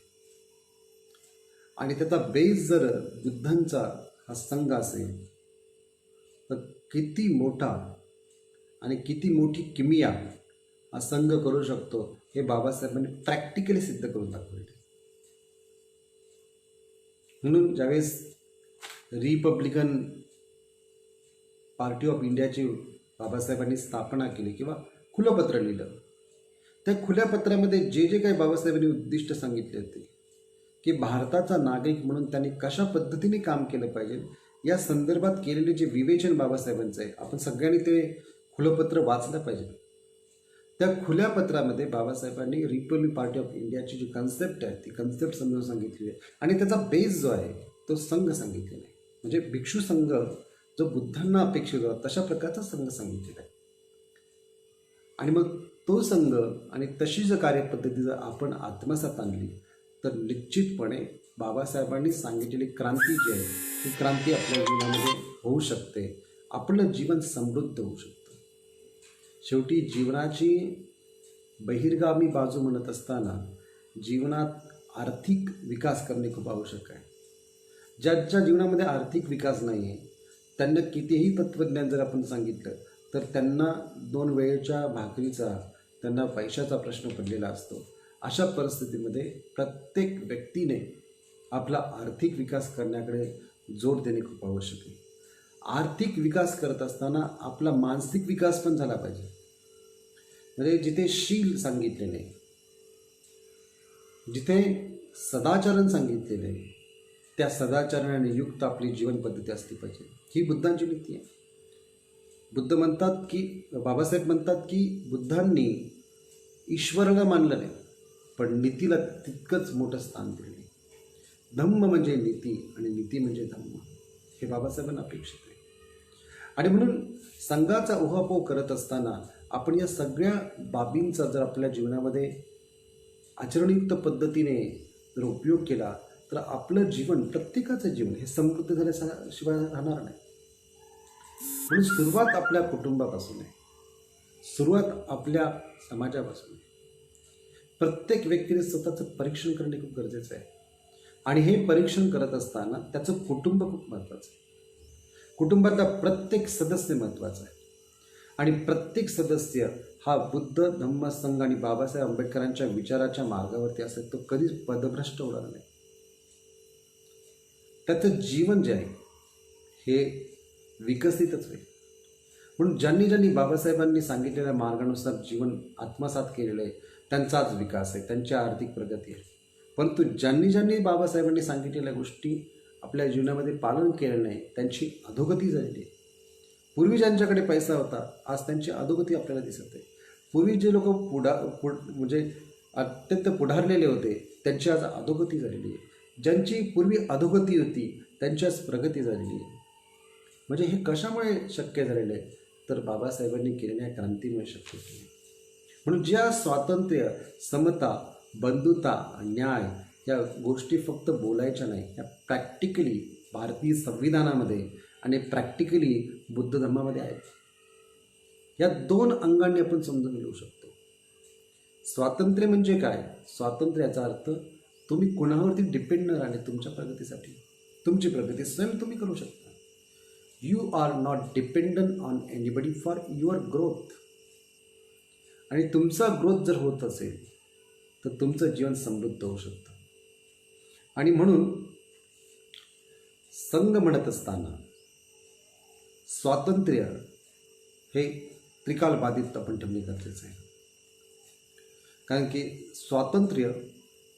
आणि त्याचा बेस जर बुद्धांचा हा संघ असेल तर किती मोठा आणि किती मोठी किमिया हा संघ करू शकतो हे बाबासाहेबांनी प्रॅक्टिकली सिद्ध करून दाखवले. म्हणून ज्यावेळेस रिपब्लिकन पार्टी ऑफ इंडियाची बाबासाहेबांनी स्थापना केली किंवा खुलं पत्र लिहिलं, त्या खुल्या पत्रामध्ये जे जे काही बाबासाहेबांनी उद्दिष्ट सांगितले होते की भारताचा नागरिक म्हणून त्यांनी कशा पद्धतीने काम केलं पाहिजे या संदर्भात केलेले जे विवेचन बाबासाहेबांचं आहे, आपण सगळ्यांनी ते खुलं पत्र वाचलं पाहिजे. त्या खुल्या पत्रामध्ये बाबासाहेबांनी रिपब्लिक पार्टी ऑफ इंडियाची जी कन्सेप्ट आहे ती कन्सेप्ट समजून सांगितली आहे. आणि त्याचा बेस जो आहे तो संघ सांगितलेला आहे. म्हणजे भिक्षू संघ जो बुद्धांना अपेक्षित होता तशा प्रकारचा संघ सांगितलेला आहे. आणि मग तो संघ आणि तशी जर कार्यपद्धती जर आपण आत्मसात आणली तर निश्चितपणे बाबासाहेबांनी सांगितलेली क्रांती जी आहे ती क्रांती आपल्या जीवनामध्ये होऊ शकते. आपलं जीवन समृद्ध होऊ शकतं. शेवटी जीवनाची बहिर्गामी बाजू म्हणत असताना जीवनात आर्थिक विकास करणे खूप आवश्यक आहे. ज्यांच्या जीवनामध्ये आर्थिक विकास नाही आहे त्यांना कितीही तत्त्वज्ञान जर आपण सांगितलं तर त्यांना 2 वेळेच्या भाकरीचा, त्यांना पैशाचा प्रश्न पडलेला असतो. अशा परिस्थितीमध्ये प्रत्येक व्यक्तीने आपला आर्थिक विकास करण्याकडे जोर देणे खूप आवश्यक आहे. आर्थिक विकास करत असताना आपला मानसिक विकास पण झाला पाहिजे. म्हणजे जिथे शील सांगितलेले, जिथे सदाचरण सांगितलेले, त्या सदाचरणाने युक्त आपली जीवन पद्धती असली पाहिजे. ही बुद्धांची नीती आहे. बुद्ध म्हणतात की बाबासाहेब म्हणतात की बुद्धांनी ईश्वराला मानलं नाही पण नीतीला तितकंच मोठं स्थान दिले. धम्म म्हणजे नीती आणि नीती म्हणजे धम्म हे बाबासाहेबांना अपेक्षित आहे. आणि म्हणून संघाचा उहापोह करत असताना आपण या सगळ्या बाबींचा जर आपल्या जीवनामध्ये आचरणयुक्त पद्धतीने जर उपयोग केला तर आपलं जीवन, प्रत्येकाचं जीवन हे समृद्ध झाल्याशिवाय राहणार नाही. म्हणून सुरुवात आपल्या कुटुंबापासून आहे, सुरुवात आपल्या समाजापासून आहे. प्रत्येक व्यक्तीने स्वतःचं परीक्षण करणे खूप गरजेचं आहे. आणि हे परीक्षण करत असताना त्याचं कुटुंब खूप महत्त्वाचं आहे. कुटुंबातला प्रत्येक सदस्य महत्त्वाचा आहे. आणि प्रत्येक सदस्य हा बुद्ध, धम्म, संघ आणि बाबासाहेब आंबेडकरांच्या विचाराच्या मार्गावरती असेल तो कधीच पदभ्रष्ट होणार नाही. त्याचं जीवन जे आहे हे विकसितच होईल. म्हणून ज्यांनी ज्यांनी बाबासाहेबांनी सांगितलेल्या मार्गानुसार जीवन आत्मसात केलेलं आहे त्यांचाच विकास आहे, त्यांची आर्थिक प्रगती आहे. परंतु ज्यांनी ज्यांनी बाबासाहेबांनी सांगितलेल्या गोष्टी आपल्या जीवनामध्ये पालन केलं नाही त्यांची अधोगती झालेली आहे. पूर्वी ज्यांच्याकडे पैसा होता आज त्यांची अधोगती आपल्याला दिसत आहे. पूर्वी जे लोक म्हणजे अत्यंत पुढारलेले होते त्यांची आज अधोगती झालेली आहे. ज्यांची पूर्वी अधोगती होती त्यांची आज प्रगती झालेली आहे. म्हणजे हे कशामुळे शक्य झालेलं आहे तर बाबासाहेबांनी केलेल्या क्रांतीमुळे शक्य केले. म्हणून ज्या स्वातंत्र्य, समता, बंधुता, न्याय या गोष्टी फक्त बोलायच्या नाही, या प्रॅक्टिकली भारतीय संविधानामध्ये आणि प्रॅक्टिकली बुद्ध धर्मामध्ये आहेत. या 2 अंगांनी आपण समजून घेऊ शकतो. स्वातंत्र्य म्हणजे काय? स्वातंत्र्याचा अर्थ तुम्ही कुणावरती डिपेंड न राहणे तुमच्या प्रगतीसाठी. तुमची प्रगती स्वयं तुम्ही करू शकता. You are not dependent on anybody for your growth. आणि तुमचा ग्रोथ जर होत असेल तर तुमचं जीवन समृद्ध होऊ शकतं. आणि म्हणून संघ म्हणत असताना स्वातंत्र्य हे त्रिकाल बाधित आपण ठेवणे गरजेचं आहे. कारण की स्वातंत्र्य,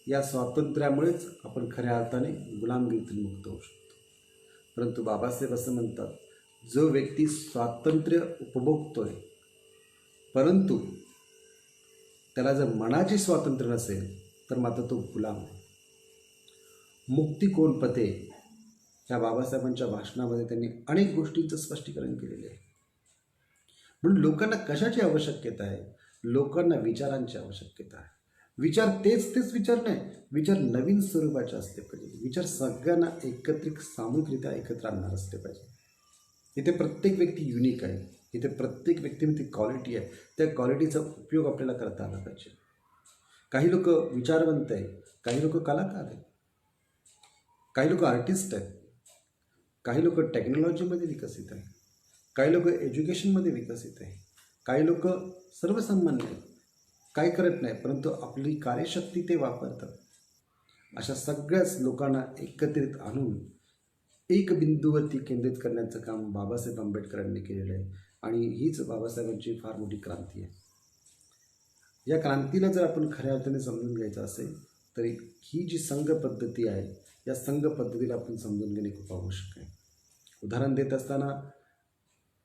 या स्वातंत्र्यामुळेच आपण खऱ्या अर्थाने गुलामगिरीतून मुक्त होऊ शकतो. परंतु बाबासाहेब असं म्हणतात जो व्यक्ती स्वातंत्र्य उपभोगतोय परंतु त्याला जर मनाची स्वातंत्र्य नसेल तर मात्र तो गुलाम आहे. मुक्ती कोण पते ह्या बाबासाहेबांच्या भाषणामध्ये त्यांनी अनेक गोष्टींचं स्पष्टीकरण केलेले आहे. म्हणून लोकांना कशाची आवश्यकता आहे? लोकांना विचारांची आवश्यकता आहे. विचार तेच विचार नाही, विचार नवीन स्वरूपाचे असले पाहिजे. विचार सगळ्यांना एकत्रित सामूहिकरित्या एकत्र आणणार असले पाहिजे. इथे प्रत्येक व्यक्ती युनिक आहे. इथे प्रत्येक व्यक्तीमध्ये क्वालिटी आहे. त्या क्वालिटीचा उपयोग आपल्याला करता आला पाहिजे. काही लोक विचारवंत आहे, काही लोक कलाकार आहेत, काही लोक आर्टिस्ट आहेत, काही लोक टेक्नॉलॉजीमध्ये विकसित आहे, काही लोक एज्युकेशनमध्ये विकसित आहे, काही लोक सर्वसामान्य आहेत, काय करत नाही परंतु आपली कार्यशक्ती ते वापरतात. अशा सगळ्याच लोकांना एकत्रित आणून एक बिंदूवरती केंद्रित करण्याचं काम बाबासाहेब आंबेडकरांनी केलेलं आहे आणि हीच बाबासाहेबांची फार मोठी क्रांती आहे. या क्रांतीला जर आपण खऱ्या अर्थाने समजून घ्यायचं असेल तरी ही जी संघ पद्धती आहे या संघ पद्धतीला आपण समजून घेणे खूप आवश्यक आहे. उदाहरण देत असताना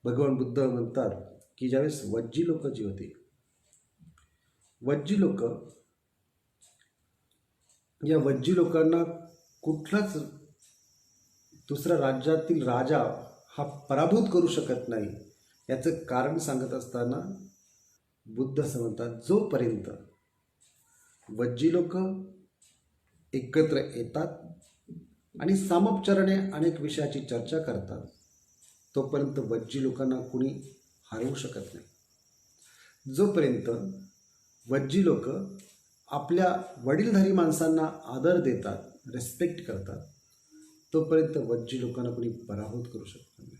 भगवान बुद्ध म्हणतात की ज्यावेळेस वज्जी लोक जी होती, वज्जी लोक, या वज्जी लोकांना कुठलाच दुसऱ्या राज्यातील राजा हा पराभूत करू शकत नाही याचं कारण सांगत असताना बुद्ध असं म्हणतात, जोपर्यंत वज्जी लोक एकत्र येतात आणि सामोपचाराने अनेक विषयाची चर्चा करतात तोपर्यंत वज्जी लोकांना कुणी हरवू शकत नाही. जोपर्यंत वज्जी लोक आपल्या वडीलधारी माणसांना आदर देतात, रिस्पेक्ट करतात, तोपर्यंत वज्जी लोकांना कोणी पराभूत करू शकत नाही.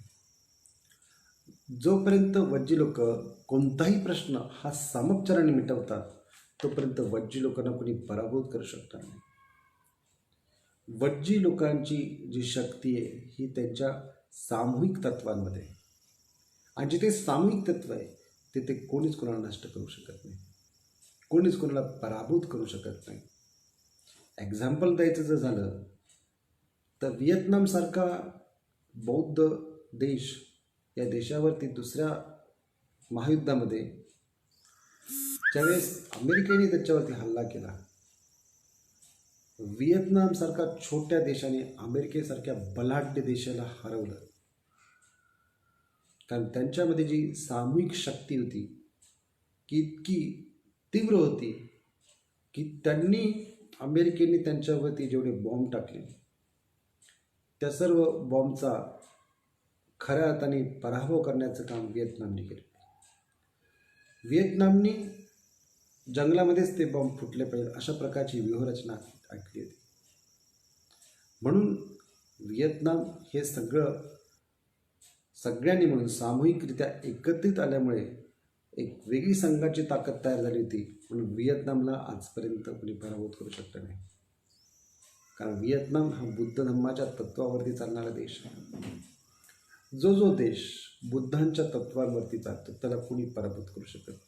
जोपर्यंत वज्जी लोक कोणताही प्रश्न हा सामोपचाराने मिटवतात तोपर्यंत वज्जी लोकांना कोणी पराभूत करू शकणार नाही. वज्जी लोकांची जी शक्ती आहे ही त्यांच्या सामूहिक तत्वांमध्ये, आणि जिथे सामूहिक तत्व आहे तिथे कोणीच कोणाला नष्ट करू शकत नाही, कोणीच कोणाला पराभूत करू शकत नाही. एक्झाम्पल द्यायचं जर झालं तर व्हिएतनामसारखा बौद्ध देश, या देशावरती दुसऱ्या महायुद्धामध्ये ज्यावेळेस अमेरिकेने त्याच्यावरती हल्ला केला, व्हिएतनामसारखा छोट्या देशाने अमेरिकेसारख्या बलाढ्य देशाला हरवलं. कारण त्यांच्यामध्ये जी सामूहिक शक्ती होती की इतकी तीव्र होती की त्यांनी, अमेरिकेने त्यांच्यावरती जेवढे बॉम्ब टाकले त्या सर्व बॉम्बचा खऱ्या अर्थाने पराभव करण्याचं काम व्हिएतनामने केलं. व्हिएतनामने जंगलामध्येच ते बॉम्ब फुटले पाहिजे अशा प्रकारची व्यूहरचना आखली होती. म्हणून व्हिएतनाम हे सगळ्यांनी म्हणून सामूहिकरित्या एकत्रित आल्यामुळे एक वेगळी संघाची ताकद तयार झाली होती. म्हणून व्हिएतनामला आजपर्यंत कोणी पराभूत करू शकलं नाही. कारण व्हिएतनाम हा बुद्ध धर्माच्या तत्वावरती चालणारा देश आहे. जो देश बुद्धांच्या तत्वांवरती चालतो त्याला कोणी पराभूत करू शकत नाही.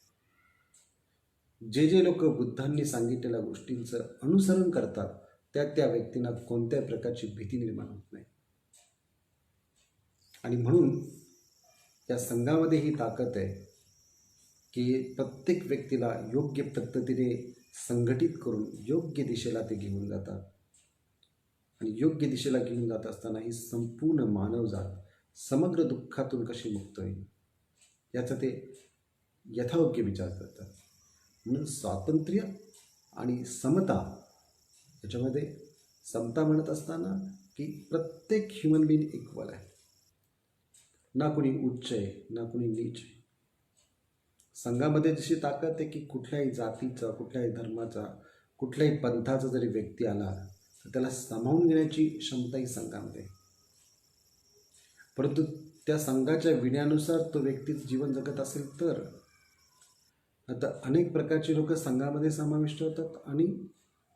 जे लोक बुद्धांनी सांगितलेल्या गोष्टींचं अनुसरण करतात त्या व्यक्तींना कोणत्याही प्रकारची भीती निर्माण होत नाही. आणि म्हणून या संघामध्ये ही ताकद आहे की प्रत्येक व्यक्तीला योग्य पद्धतीने संघटित करून योग्य दिशेला ते घेऊन जातात. आणि योग्य दिशेला घेऊन जात असताना ही संपूर्ण मानवजात समग्र दुःखातून कशी मुक्त होईल याचा ते यथायोग्य विचार करतात. म्हणून स्वातंत्र्य आणि समता याच्यामध्ये समता म्हणत असताना की प्रत्येक ह्युमन बीइंग इक्वल आहे, ना कोणी उच्च आहे ना कोणी नीच आहे. संघामध्ये जशी ताकद आहे की कुठल्याही जातीचा, कुठल्याही धर्माचा, कुठल्याही पंथाचा जरी व्यक्ती आला तर त्याला सामावून घेण्याची क्षमताही संघामध्ये. परंतु त्या संघाच्या विण्यानुसार तो व्यक्ती जीवन जगत असेल तर. आता अनेक प्रकारची लोक संघामध्ये समाविष्ट होतात आणि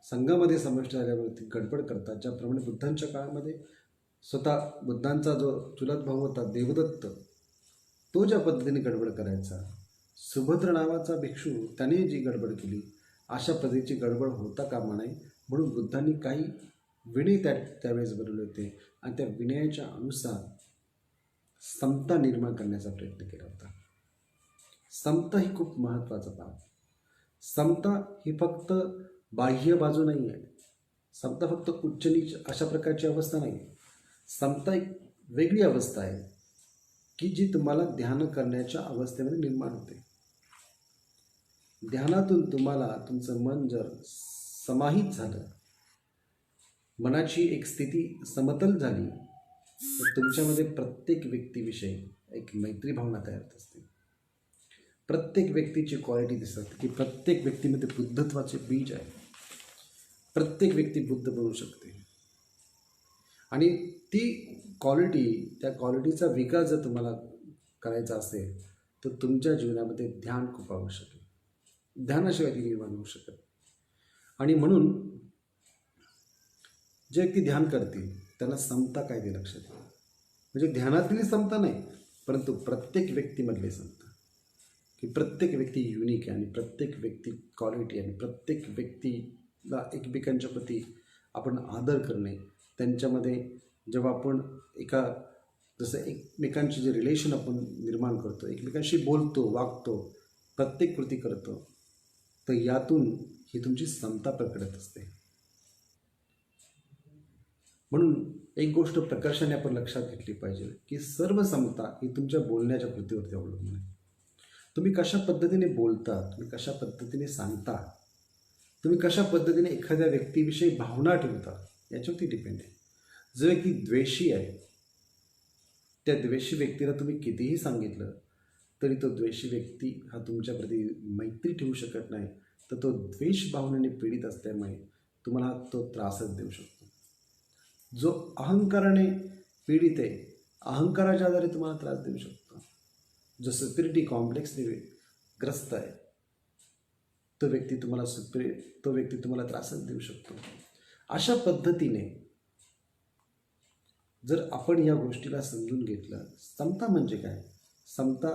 संघामध्ये समाविष्ट झाल्यावरती गडबड करतात. ज्याप्रमाणे बुद्धांच्या काळामध्ये स्वतः बुद्धांचा जो चुलत भाऊ होता देवदत्त, तो ज्या पद्धतीने गडबड करायचा, सुभद्र नावाचा भिक्षू त्याने जी गडबड केली, अशा पद्धतीची गडबड होता कामा नये. म्हणून बुद्धांनी काही विनय त्यावेळेस बनवले होते आणि त्या विनयाच्या अनुसार समता निर्माण करण्याचा प्रयत्न केला होता. समता ही खूप महत्त्वाचा भाग. समता ही फक्त बाह्य बाजू नाही आहे. समता फक्त उच्च नीच अशा प्रकारची अवस्था नाही. समता एक वेगळी अवस्था आहे की जी तुम्हाला ध्यान करण्याच्या अवस्थेमध्ये निर्माण होते. ध्यानातून तुम्हाला तुमचं मन जर समाहित झालं, मनाची एक स्थिती समतल झाली, तर तुमच्यामध्ये प्रत्येक व्यक्तीविषयी एक मैत्री भावना तयार होत असते. प्रत्येक व्यक्तीची क्वालिटी दिसत की प्रत्येक व्यक्तीमध्ये बुद्धत्वाचे बीज आहे. प्रत्येक व्यक्ती बुद्ध बनू शकते. आणि ती क्वालिटी, त्या क्वालिटीचा विकास जर तुम्हाला करायचा असेल तर तुमच्या जीवनामध्ये ध्यान खूप आवश्यक आहे. ध्यानाशिवाय ती निर्माण होऊ शकत. आणि म्हणून जे व्यक्ती ध्यान करतील त्यांना समता काय ते लक्षात येईल. म्हणजे ध्यानातली समता नाही, परंतु प्रत्येक व्यक्तीमधली समता, की प्रत्येक व्यक्ती युनिक आहे आणि प्रत्येक व्यक्ती क्वालिटी आणि प्रत्येक व्यक्तीला एकमेकांच्या प्रती आपण आदर करणे. त्यांच्यामध्ये जेव्हा आपण जसं एकमेकांचे जे रिलेशन आपण निर्माण करतो, एकमेकांशी बोलतो, वागतो, प्रत्येक कृती करतो, तर यातून ही तुमची समता प्रकटत असते. म्हणून एक गोष्ट प्रकर्षाने आपण लक्षात घेतली पाहिजे की सर्व समता ही तुमच्या बोलण्याच्या कृतीवरती अवलंबून आहे. तुम्ही कशा पद्धतीने बोलता, तुम्ही कशा पद्धतीने सांगता, तुम्ही कशा पद्धतीने एखाद्या व्यक्तीविषयी भावना ठेवता, याच्यावरती डिपेंड आहे. जो व्यक्ती द्वेषी आहे, त्या द्वेषी व्यक्तीला तुम्ही कितीही सांगितलं तरी तो द्वेषी व्यक्ती हा तुमच्याप्रती मैत्री ठेवू शकत नाही. तर तो द्वेष भावनेने पीडित असल्यामुळे तुम्हाला तो त्रासच देऊ शकतो. जो अहंकाराने पीडित आहे, अहंकाराच्या आधारे तुम्हाला त्रास देऊ शकतो. जो सुपिरिटी कॉम्प्लेक्सने ग्रस्त आहे, तो व्यक्ती तुम्हाला त्रासच देऊ शकतो. अशा पद्धतीने जर आपण या गोष्टीला समजून घेतलं, समता म्हणजे काय? समता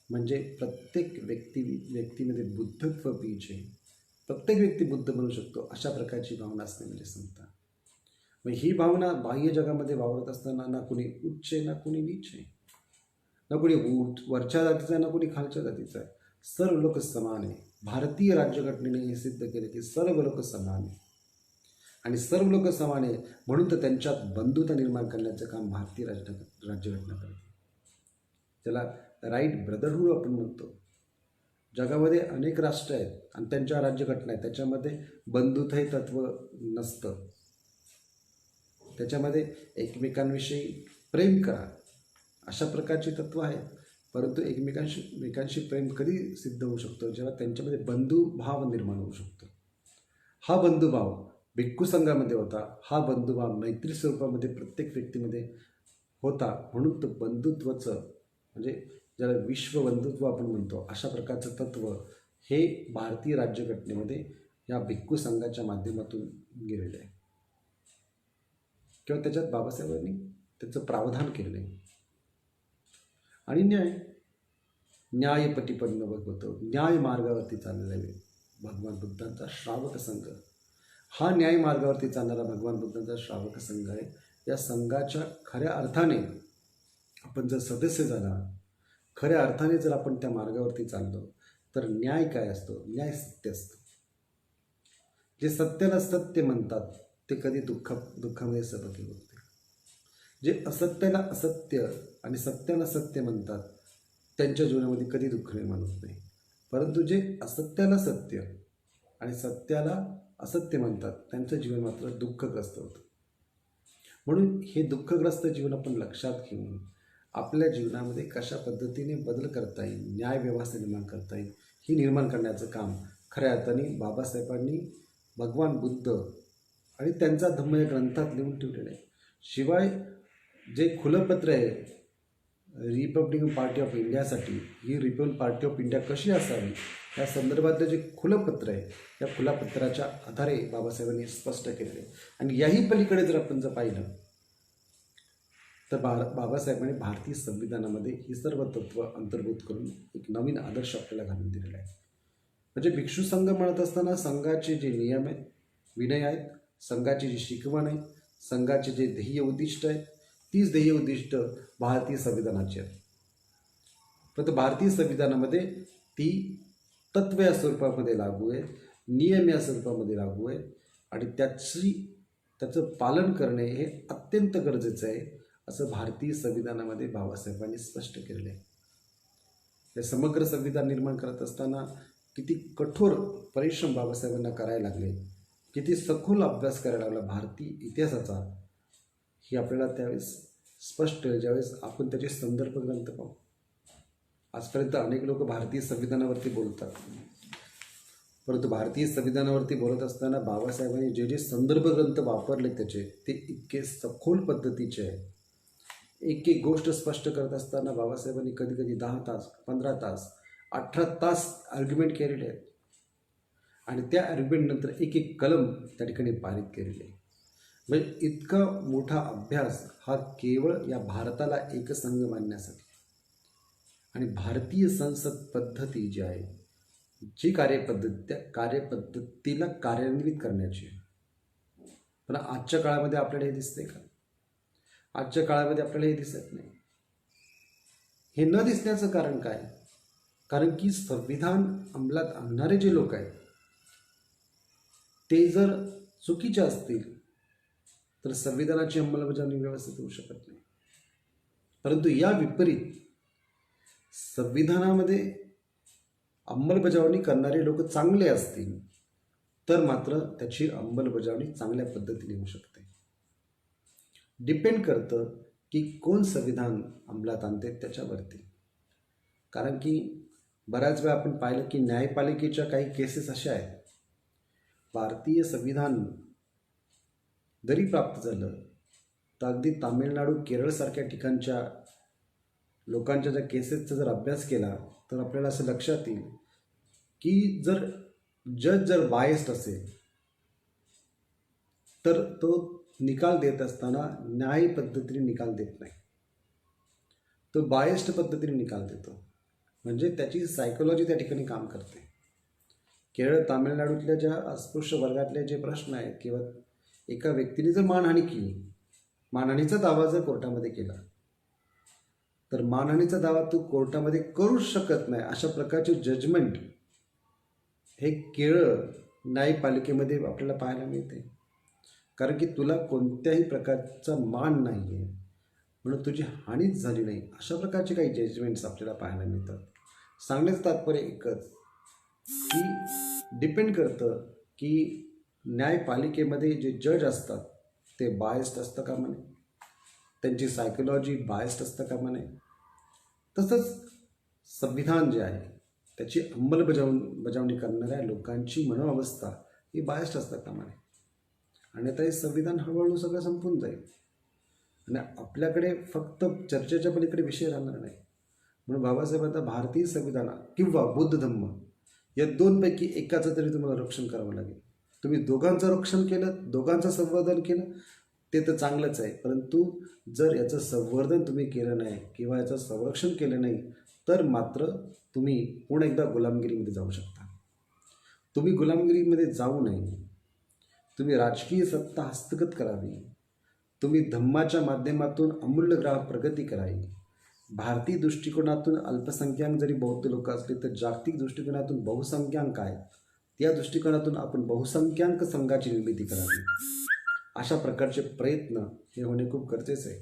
म्हणजे प्रत्येक व्यक्तीमध्ये बुद्धत्व बीज आहे. प्रत्येक व्यक्ती बुद्ध बनू शकतो अशा प्रकारची भावना असणे म्हणजे समता. मग ही भावना बाह्य जगामध्ये वावरत असताना ना कोणी उच्च आहे, ना कोणी नीच आहे, ना कोणी वरच्या जातीचा आहे, ना कोणी खालच्या जातीचा आहे. सर्व लोक समान आहे. भारतीय राज्यघटनेने हे सिद्ध केले की सर्व लोक समान आहे. आणि सर्व लोक समान आहे म्हणून तर त्यांच्यात बंधुता निर्माण करण्याचं काम भारतीय राज्यघटना करते. त्याला राईट ब्रदरहूड आपण म्हणतो. जगामध्ये अनेक राष्ट्र आहेत आणि त्यांच्या राज्यघटना आहेत, त्याच्यामध्ये बंधुता हे तत्त्व नसतं. त्याच्यामध्ये एकमेकांविषयी प्रेम करा अशा प्रकारची तत्त्व आहेत. परंतु एकमेकांशी प्रेम कधी सिद्ध होऊ शकतो? जेव्हा त्यांच्यामध्ये बंधुभाव निर्माण होऊ शकतो. हा बंधुभाव भिक्खू संघामध्ये होता. हा बंधुभाव मैत्री स्वरूपामध्ये प्रत्येक व्यक्तीमध्ये होता. म्हणून तो बंधुत्वाचं म्हणजे ज्याला विश्व बंधुत्व आपण म्हणतो, अशा प्रकारचं तत्त्व हे भारतीय राज्यघटनेमध्ये या भिक्खू संघाच्या माध्यमातून गेलेलं आहे. किंवा त्याच्यात बाबासाहेबांनी त्याचं प्रावधान केलेलं आहे. आणि न्याय पटीपन्न भगवतो, न्याय मार्गावरती चाललेला आहे भगवान बुद्धांचा श्रावक संघ. हा न्याय मार्गावरती चालणारा भगवान बुद्धांचा श्रावक संघ आहे. या संघाच्या खऱ्या अर्थाने आपण जर सदस्य झाला, खऱ्या अर्थाने जर आपण त्या मार्गावरती चाललो, तर न्याय काय असतो? न्याय सत्य असतं. जे सत्याला सत्य म्हणतात ते कधी दुःखामध्ये सहभागी होत नाही. जे असत्याला असत्य आणि सत्याला सत्य म्हणतात त्यांच्या जीवनामध्ये कधी दुःख निर्माण होत नाही. परंतु जे असत्याला सत्य आणि सत्याला असत्य म्हणतात त्यांचं जीवन मात्र दुःखग्रस्त होतं. म्हणून हे दुःखग्रस्त जीवन आपण लक्षात घेऊन आपल्या जीवनामध्ये कशा पद्धतीने बदल करता येईल, न्याय व्यवस्था निर्माण करता येईल, ही निर्माण करण्याचं काम खऱ्या अर्थाने बाबासाहेबांनी, भगवान बुद्ध आणि त्यांचा धम्म या ग्रंथात लिहून ठेवलेलं आहे. शिवाय जे खुलं पत्र आहे रिपब्लिकन पार्टी ऑफ इंडियासाठी, ही रिपब्लिकन पार्टी ऑफ इंडिया कशी असावी या संदर्भातलं जे खुलं पत्र आहे, या खुल्या पत्राच्या आधारे बाबासाहेबांनी स्पष्ट केलेलं आहे. आणि याही पलीकडे जर आपण पाहिलं तर बाबासाहेबांनी भारतीय संविधानामध्ये ही सर्व तत्त्व अंतर्भूत करून एक नवीन आदर्श आपल्याला घालून दिलेला आहे. म्हणजे भिक्षू संघ म्हणत असताना संघाचे जे नियम आहेत, विनय आहेत, संघाची जी शिकवण आहे, संघाचे जे ध्येय उद्दिष्ट आहेत, तीच ध्येय उद्दिष्ट भारतीय संविधानाची आहेत. परंतु भारतीय संविधानामध्ये ती तत्व या स्वरूपामध्ये लागू आहे, नियम या स्वरूपामध्ये लागू आहे आणि त्याचं पालन करणे हे अत्यंत गरजेचं आहे, असं भारतीय संविधानामध्ये बाबासाहेबांनी स्पष्ट केलेलं आहे. हे समग्र संविधान निर्माण करत असताना किती कठोर परिश्रम बाबासाहेबांना करायला लागले, किती सखोल अभ्यास करायला लागला भारतीय इतिहासाचा, ही आपल्याला त्यावेळेस स्पष्ट ज्यावेळेस आपण त्याचे संदर्भ ग्रंथ पाहू. आजपर्यंत अनेक लोक भारतीय संविधानावरती बोलतात, परंतु भारतीय संविधानावरती बोलत असताना बाबासाहेबांनी जे जे संदर्भ ग्रंथ वापरले त्याचे ते इतके सखोल पद्धतीचे आहे. एक एक गोष्ट स्पष्ट करत असताना बाबासाहेबांनी कधी कधी 10 तास, 15 तास, 18 तास आर्ग्युमेंट केलेले आहेत आणि त्या आर्ग्युमेंटनंतर एक एक कलम त्या ठिकाणी पारित केलेले आहे. म्हणजे इतका मोठा अभ्यास हा केवळ या भारताला एकसंघ मानण्यासाठी आणि भारतीय संसद पद्धती जी आहे, जी कार्यपद्धती, त्या कार्यपद्धतीला कार्यान्वित करण्याची आहे. पण आजच्या काळामध्ये आपल्याला हे दिसतंय का? आजच्या काळामध्ये आपल्याला हे दिसत नाही. हे न दिसण्याचं कारण काय? कारण की संविधान अंमलात आणणारे जे लोक आहेत ते जर चुकीचे असतील तर संविधानाची अंमलबजावणी व्यवस्थित होऊ शकत नाही. परंतु या विपरीत संविधानामध्ये अंमलबजावणी करणारे लोक चांगले असतील तर मात्र त्याची अंमलबजावणी चांगल्या पद्धतीने होऊ शकते. डिपेंड करतं की कोण संविधान अंमलात आणते त्याच्यावरती. कारण की बऱ्याच वेळा आपण पाहिलं की न्यायपालिकेच्या काही केसेस अशा आहेत, भारतीय संविधान जरी प्राप्त झालं तर अगदी तामिळनाडू, केरळसारख्या ठिकाणच्या लोकांच्या ज्या केसेसचा जर अभ्यास केला तर आपल्याला असं लक्षात येईल की जज जर बायस्ड असेल तर तो निकाल देत असताना न्याय पद्धतीने निकाल देत नाही, तो बायस्ड पद्धतीने निकाल देतो. म्हणजे त्याची सायकोलॉजी त्या ठिकाणी काम करते. केरळ, तामिळनाडूतल्या ज्या अस्पृश्य वर्गातले जे प्रश्न आहेत किंवा एका व्यक्तीने जर मानहानी केली, मानहानीचा दावा जर कोर्टामध्ये केला तर मानहानीचा दावा तू कोर्टामध्ये करूच शकत नाही अशा प्रकारचे जजमेंट हे केरळ न्यायपालिकेमध्ये आपल्याला पाहायला मिळते. कारण की तुला कोणत्याही प्रकारचा मान नाही आहे म्हणून तुझी हानीच झाली नाही, अशा प्रकारचे काही जजमेंट्स आपल्याला पाहायला मिळतात. सांगण्याचं तात्पर्य एकच की डिपेंड करतं की न्यायपालिकेमध्ये जे जज असतात ते बायस्ड असतं का म्हणे, त्यांची सायकोलॉजी बायस्ड असतं का म्हणे. तसंच संविधान जे आहे त्याची अंमलबजावणी करणाऱ्या लोकांची मनोअवस्था ही बायस्ड असतात का म्हणे. आणि आता हे संविधान हळूहळू सगळं संपून जाईल आणि आपल्याकडे फक्त चर्चेच्या पलीकडे विषय राहणार नाही. म्हणून बाबासाहेब आता भारतीय संविधान किंवा बुद्ध धम्म या दोनपैकी एकाचं तरी तुम्हाला रक्षण करावं लागेल. तुम्ही दोघांचं रक्षण केलं, दोघांचं संवर्धन केलं ते तर चांगलंच आहे, परंतु जर याचं संवर्धन तुम्ही केलं नाही किंवा याचं संरक्षण केलं नाही तर मात्र तुम्ही पुन्हा एकदा गुलामगिरीमध्ये जाऊ शकता. तुम्ही गुलामगिरीमध्ये जाऊ नये, तुम्ही राजकीय सत्ता हस्तगत करावी, तुम्ही धम्माच्या माध्यमातून अमूल्य ग्राहक प्रगती करावी. भारतीय दृष्टिकोनातून अल्पसंख्याक जरी बौद्ध लोक असले तर जागतिक दृष्टिकोनातून बहुसंख्याक आहे, त्या दृष्टिकोनातून आपण बहुसंख्याक संघाची निर्मिती करावी. अशा प्रकारचे प्रयत्न हे होणे खूप गरजेचे आहे.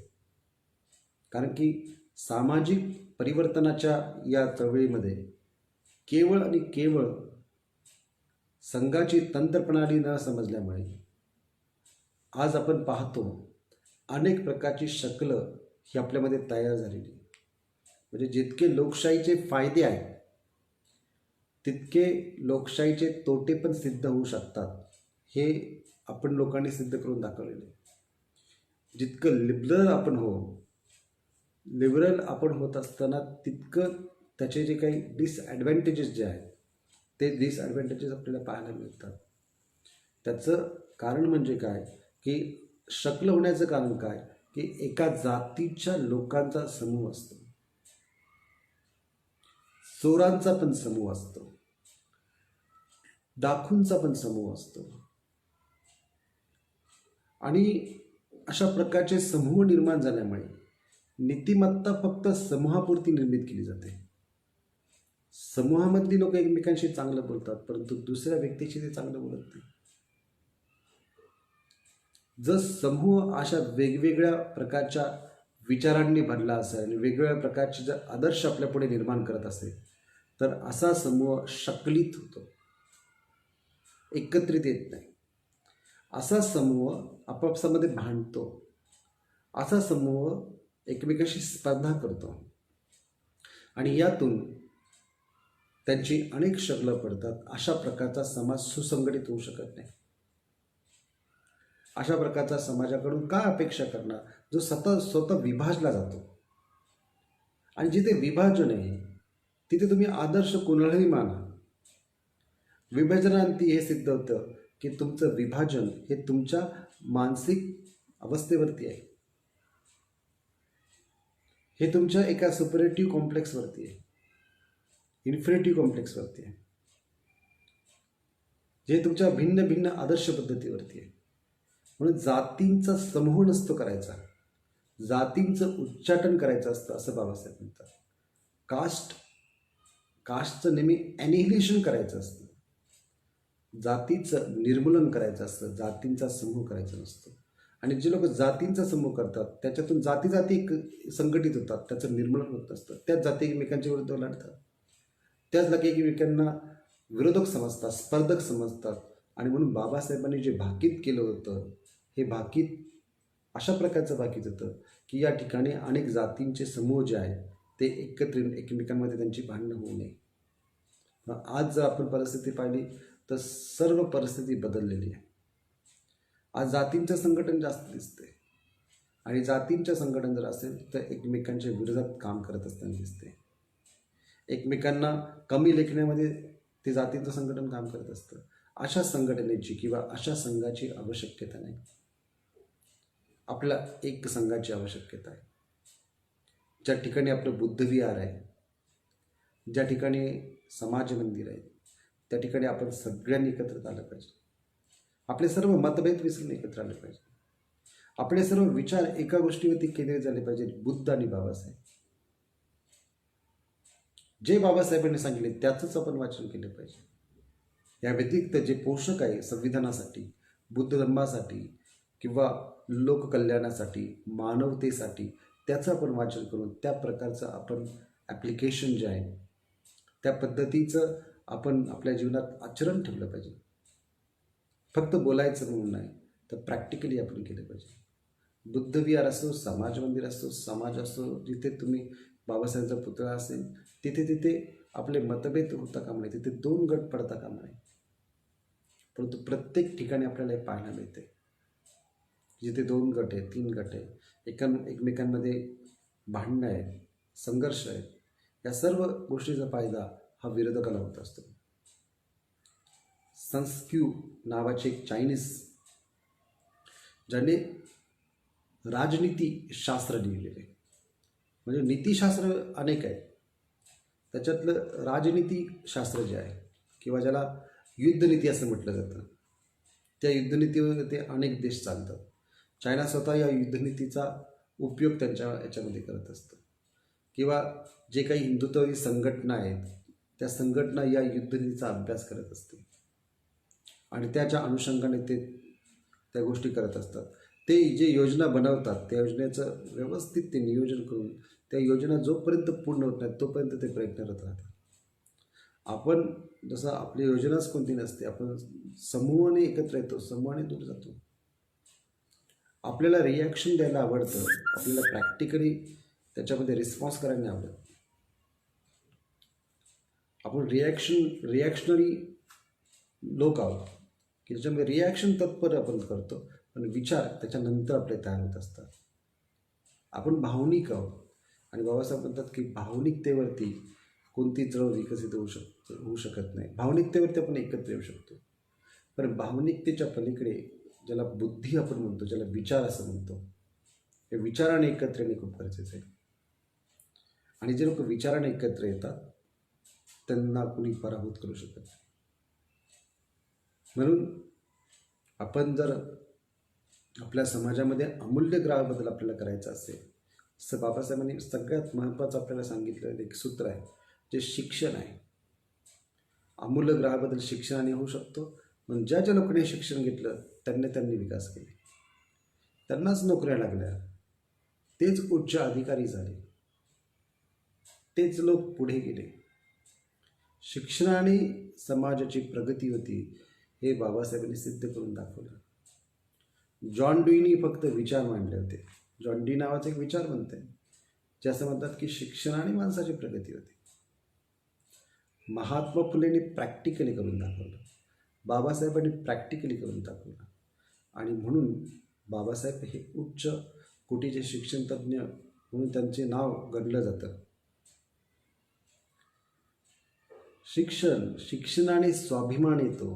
कारण की सामाजिक परिवर्तनाच्या या चळवळीमध्ये केवळ आणि केवळ संघाची तंत्रप्रणाली न समजल्यामुळे आज आपण पाहतो अनेक प्रकारची शकलं ही आपल्यामध्ये तयार झालेली. म्हणजे जितके लोकशाहीचे फायदे आहेत तितके लोकशाहीचे तोटे पण सिद्ध होऊ शकतात, हे आपण लोकांनी सिद्ध करून दाखवलेले. जितकं लिबरल आपण होत असताना तितकं त्याचे जे काही डिसॲडव्हान्टेजेस जे आहेत ते डिसॲडव्हान्टेजेस आपल्याला पाहायला मिळतात. त्याचं कारण म्हणजे काय की शकल होण्याचं कारण काय की एका जातीच्या लोकांचा समूह असतो, चोरांचा पण समूह असतो, डाकूंचा पण समूह असतो आणि अशा प्रकारचे समूह निर्माण झाल्यामुळे नीतिमत्ता फक्त समूहापुरती निर्मित केली जाते. समूहामधली लोक एकमेकांशी चांगलं बोलतात, परंतु दुसऱ्या व्यक्तीशी ते चांगलं बोलत नाही. जर समूह अशा वेगवेगळ्या प्रकारच्या विचारांनी भरला असेल आणि वेगवेगळ्या प्रकारचे जर आदर्श आपल्यापुढे निर्माण करत असेल, तर असा समूह शकलित होतो, एकत्रित येत नाही. असा समूह आपापसामध्ये भांडतो. असा समूह एकमेकाशी स्पर्धा करतो आणि यातून त्यांची अनेक शगलं पडतात. अशा प्रकारचा समाज सुसंघटित होऊ शकत नाही. अशा प्रकारचा समाजाकडून काय अपेक्षा करणार जो स्वतः विभाजला जातो. आणि जिथे विभाजन आहे तिथे तुम्ही आदर्श कोणालाही माना. विभाजनांती हे सिद्ध होतं की तुमचं विभाजन हे तुमच्या मानसिक अवस्थेवरती आहे, हे तुमच्या एका सुपरेटिव्ह कॉम्प्लेक्सवरती आहे, इन्फिनिटिव्ह कॉम्प्लेक्सवरती आहे, जे तुमच्या भिन्न भिन्न आदर्श पद्धतीवरती आहे. म्हणून जातींचा समूह नसतो करायचा, जातींचं उच्चाटन करायचं असतं असं बाबासाहेब म्हणतात. कास्टचं नेहमी ॲनिहिलेशन करायचं असतं, जातीचं निर्मूलन करायचं असतं, जातींचा समूह करायचा नसतो. आणि जे लोक जातींचा समूह करतात त्याच्यातून जाती संघटित होतात, त्याचं निर्मूलन होत असतं. त्याच जाती एकमेकांच्या विरुद्ध लढतात, त्याच जाती एकमेकांना विरोधक समजतात, स्पर्धक समजतात. आणि म्हणून बाबासाहेबांनी जे भाकीत केलं होतं हे भाकीत अशा प्रकारचं भाकीत होतं की या ठिकाणी अनेक जातींचे समूह जे आहेत ते एकत्रित एकमेकांमध्ये त्यांची भांडणं होऊ नये. आज जर आपण परिस्थिती पाहिली तर सर्व परिस्थिती बदललेली आहे. आज जातींचं संघटन जास्त दिसते आणि जातींचं संघटन जर असेल तर एकमेकांच्या विरोधात काम करत असताना दिसते. एकमेकांना कमी लेखण्यामध्ये ते जातींचं संघटन काम करत असतं. अशा संघटनेची किंवा अशा संघाची आवश्यकता नाही. आपल्या एक संघाची आवश्यकता आहे, ज्या ठिकाणी आपलं बुद्धविहार आहे, ज्या ठिकाणी समाज मंदिर आहे, त्या ठिकाणी आपण सगळ्यांनी एकत्रित आलं पाहिजे. आपले सर्व मतभेद विसरून एकत्र आले पाहिजे. आपले सर्व विचार एका गोष्टीवरती केंद्रित झाले पाहिजे, बुद्ध आणि बाबासाहेब. जे बाबासाहेबांनी सांगितले त्याचंच आपण वाचन केलं पाहिजे. या व्यतिरिक्त जे पोषक आहे संविधानासाठी, बुद्ध धर्मासाठी किंवा लोककल्याणासाठी, मानवतेसाठी त्याचं आपण वाचन करून त्या प्रकारचं आपण ॲप्लिकेशन जे आहे त्या पद्धतीचं आपण आपल्या जीवनात आचरण ठेवलं पाहिजे. फक्त बोलायचं म्हणून नाही तर प्रॅक्टिकली आपण केलं पाहिजे. बुद्धविहार असो, समाज मंदिर असो, समाज असो, जिथे तुम्ही बाबासाहेबांचा पुतळा असेल तिथे आपले मतभेद होता कामा नये, तिथे दोन गट पडता कामा नये. परंतु प्रत्येक ठिकाणी आपल्याला हे पाहायला मिळते जिथे दोन गट आहे, तीन गट आहे, एकमेकांमध्ये भांडणं आहे, संघर्ष आहे, या सर्व गोष्टीचा फायदा हा विरोधकाला होत असतो. संस्क्यू नावाचे एक चायनीज ज्याने राजनीतीशास्त्र लिहिलेले, म्हणजे नीतिशास्त्र अनेक आहे, त्याच्यातलं राजनीतीशास्त्र जे आहे किंवा ज्याला युद्धनीती असं म्हटलं जातं, त्या युद्धनीतीवर ते अनेक देश चालतात. चायना स्वतः या युद्धनीतीचा उपयोग त्यांच्या याच्यामध्ये करत असतं. किंवा जे काही हिंदुत्ववादी संघटना आहेत त्या संघटना या युद्धनीतीचा अभ्यास करत असते आणि त्याच्या अनुषंगाने ते त्या गोष्टी करत असतात. ते जे योजना बनवतात त्या योजनेचं व्यवस्थित ते नियोजन करून त्या योजना जोपर्यंत पूर्ण होत नाहीत तोपर्यंत ते प्रयत्नरत राहतात. आपण जसं आपली योजनाच कोणती नसते, आपण समूहाने एकत्र येतो, समूहाने दूर जातो. आपल्याला रिॲक्शन द्यायला आवडतं, आपल्याला प्रॅक्टिकली त्याच्यामध्ये रिस्पॉन्स करायला नाही आवडत. आपण रिॲक्शनरी लोक आहोत की ज्याच्यामध्ये रिॲक्शन तत्पर आपण करतो, पण विचार त्याच्यानंतर आपले तयार होत असतात. आपण भावनिक आहोत आणि बाबासाहेब म्हणतात की भावनिकतेवरती कोणती चळवळ विकसित होऊ शकत नाही. भावनिकतेवरती आपण एकत्र येऊ शकतो, पण भावनिकतेच्या पलीकडे ज्याला बुद्धी आपण म्हणतो, ज्याला विचार असं म्हणतो, हे विचाराने एकत्र येणे खूप गरजेचं आहे. आणि जे लोक विचाराने एकत्र येतात त्यांना कुणी पराभूत करू शकत नाही. म्हणून आपण जर आपल्या समाजामध्ये अमूल्य ग्रहाबद्दल आपल्याला करायचं असेल, असं बाबासाहेबांनी सगळ्यात महत्त्वाचं आपल्याला सांगितलेलं एक सूत्र आहे, जे शिक्षण आहे. अमूल्य ग्रहाबद्दल शिक्षणाने होऊ शकतो. पण ज्या ज्या लोकांनी शिक्षण घेतलं त्यांनी विकास केले, त्यांनाच नोकऱ्या लागल्या, तेच उच्च अधिकारी झाले, तेच लोक पुढे गेले. शिक्षणाने समाजाची प्रगती होती हे बाबासाहेबांनी सिद्ध करून दाखवलं. जॉन डीनी फक्त विचार मांडले होते. जॉन डी नावाचे एक विचारवंत आहे, जे असं म्हणतात की शिक्षणाने माणसाची प्रगती होती. महात्मा फुलेंनी प्रॅक्टिकली करून दाखवलं, बाबासाहेबांनी प्रॅक्टिकली करून दाखवलं, आणि म्हणून बाबासाहेब हे उच्च कोटीचे शिक्षणतज्ज्ञ म्हणून त्यांचे नाव गणलं जातं. शिक्षणाने स्वाभिमान येतो.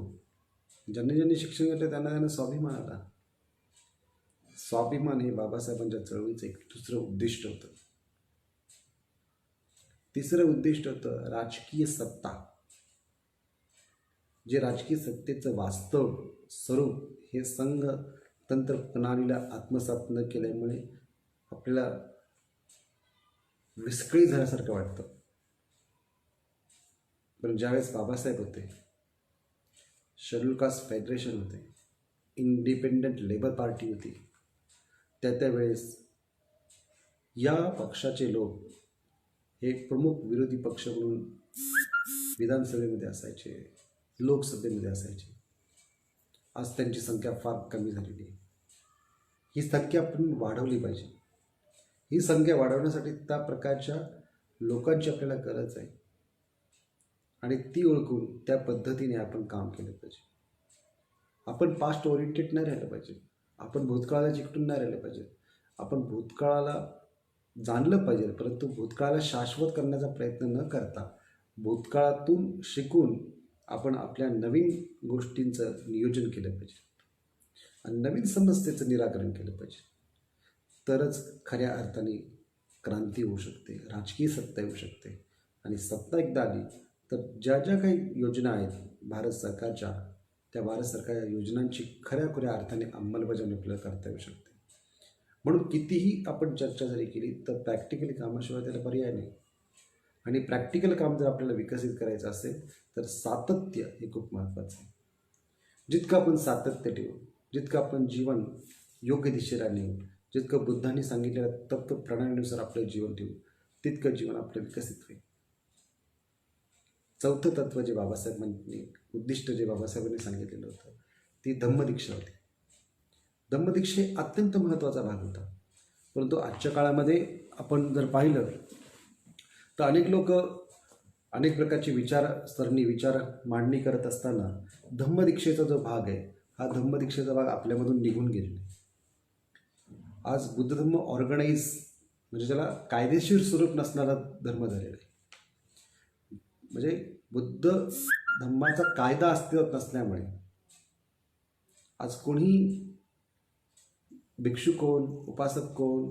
ज्यांनी शिक्षण घेतलं त्यांना स्वाभिमान आला. स्वाभिमान हे बाबासाहेबांच्या चळवळीचं एक दुसरं उद्दिष्ट होतं. तिसरं उद्दिष्ट होतं राजकीय सत्ता. जे राजकीय सत्तेचं वास्तव स्वरूप हे संघ तंत्र प्रणालीला आत्मसात न केल्यामुळे आपल्याला विस्कळीत झाल्यासारखं वाटतं. पण ज्यावेळेस बाबासाहेब होते, शेड्यूल कास्ट फेडरेशन होते, इंडिपेंडंट लेबर पार्टी होती, त्यावेळेस या पक्षाचे लोक हे प्रमुख विरोधी पक्ष म्हणून विधानसभेमध्ये असायचे, लोकसभेमध्ये असायचे. आज त्यांची संख्या फार कमी झालेली आहे. ही संख्या आपण वाढवली पाहिजे. ही संख्या वाढवण्यासाठी त्या प्रकारच्या लोकांची आपल्याला गरज आहे, आणि ती ओळखून त्या पद्धतीने आपण काम केलं पाहिजे. आपण पास्ट ओरिएंटेड नाही राहिलं पाहिजे. आपण भूतकाळाला चिकटून नाही राहिलं पाहिजे. आपण भूतकाळाला जाणलं पाहिजे, परंतु भूतकाळाला शाश्वत करण्याचा प्रयत्न न करता भूतकाळातून शिकून आपण आपल्या नवीन गोष्टींचं नियोजन केलं पाहिजे आणि नवीन समस्येचं निराकरण केलं पाहिजे. तरच खऱ्या अर्थाने क्रांती होऊ शकते, राजकीय सत्ता येऊ शकते. आणि सत्ता एकदा आली तर ज्या ज्या काही योजना आहेत भारत सरकारच्या, त्या भारत सरकारच्या योजनांची खऱ्या अर्थाने अंमलबजावणी आपल्याला करता येऊ शकते. म्हणून कितीही आपण चर्चा जरी केली तर प्रॅक्टिकली कामाशिवाय त्याला पर्याय नाही. आणि प्रॅक्टिकल काम जर आपल्याला विकसित करायचं असेल तर सातत्य हे खूप महत्त्वाचं आहे. जितकं आपण सातत्य ठेवू, जितकं आपण जीवन योग्य दिशेला नेऊ, जितकं बुद्धांनी सांगितलेल्या तत्व प्रणालीनुसार आपलं जीवन ठेवू, तितकं जीवन आपलं विकसित होईल. चौथं तत्व जे बाबासाहेबांनी, उद्दिष्ट जे बाबासाहेबांनी सांगितलेलं होतं, ती धम्मदीक्षा होती. धम्मदीक्षा हे अत्यंत महत्त्वाचा भाग होता. परंतु आजच्या काळामध्ये आपण जर पाहिलं तर अनेक लोक अनेक प्रकारची विचार मांडणी करत असताना धम्मदीक्षेचा जो भाग आहे, हा धम्मदीक्षेचा भाग आपल्यामधून निघून गेलेला आहे. आज बुद्ध धर्म ऑर्गनाईज म्हणजे त्याला कायदेशीर स्वरूप नसणारा धर्म झालेला आहे. म्हणजे बुद्ध धम्माचा कायदा अस्तित्वात नसल्यामुळे आज कोणी भिक्षू कोण, उपासक कोण,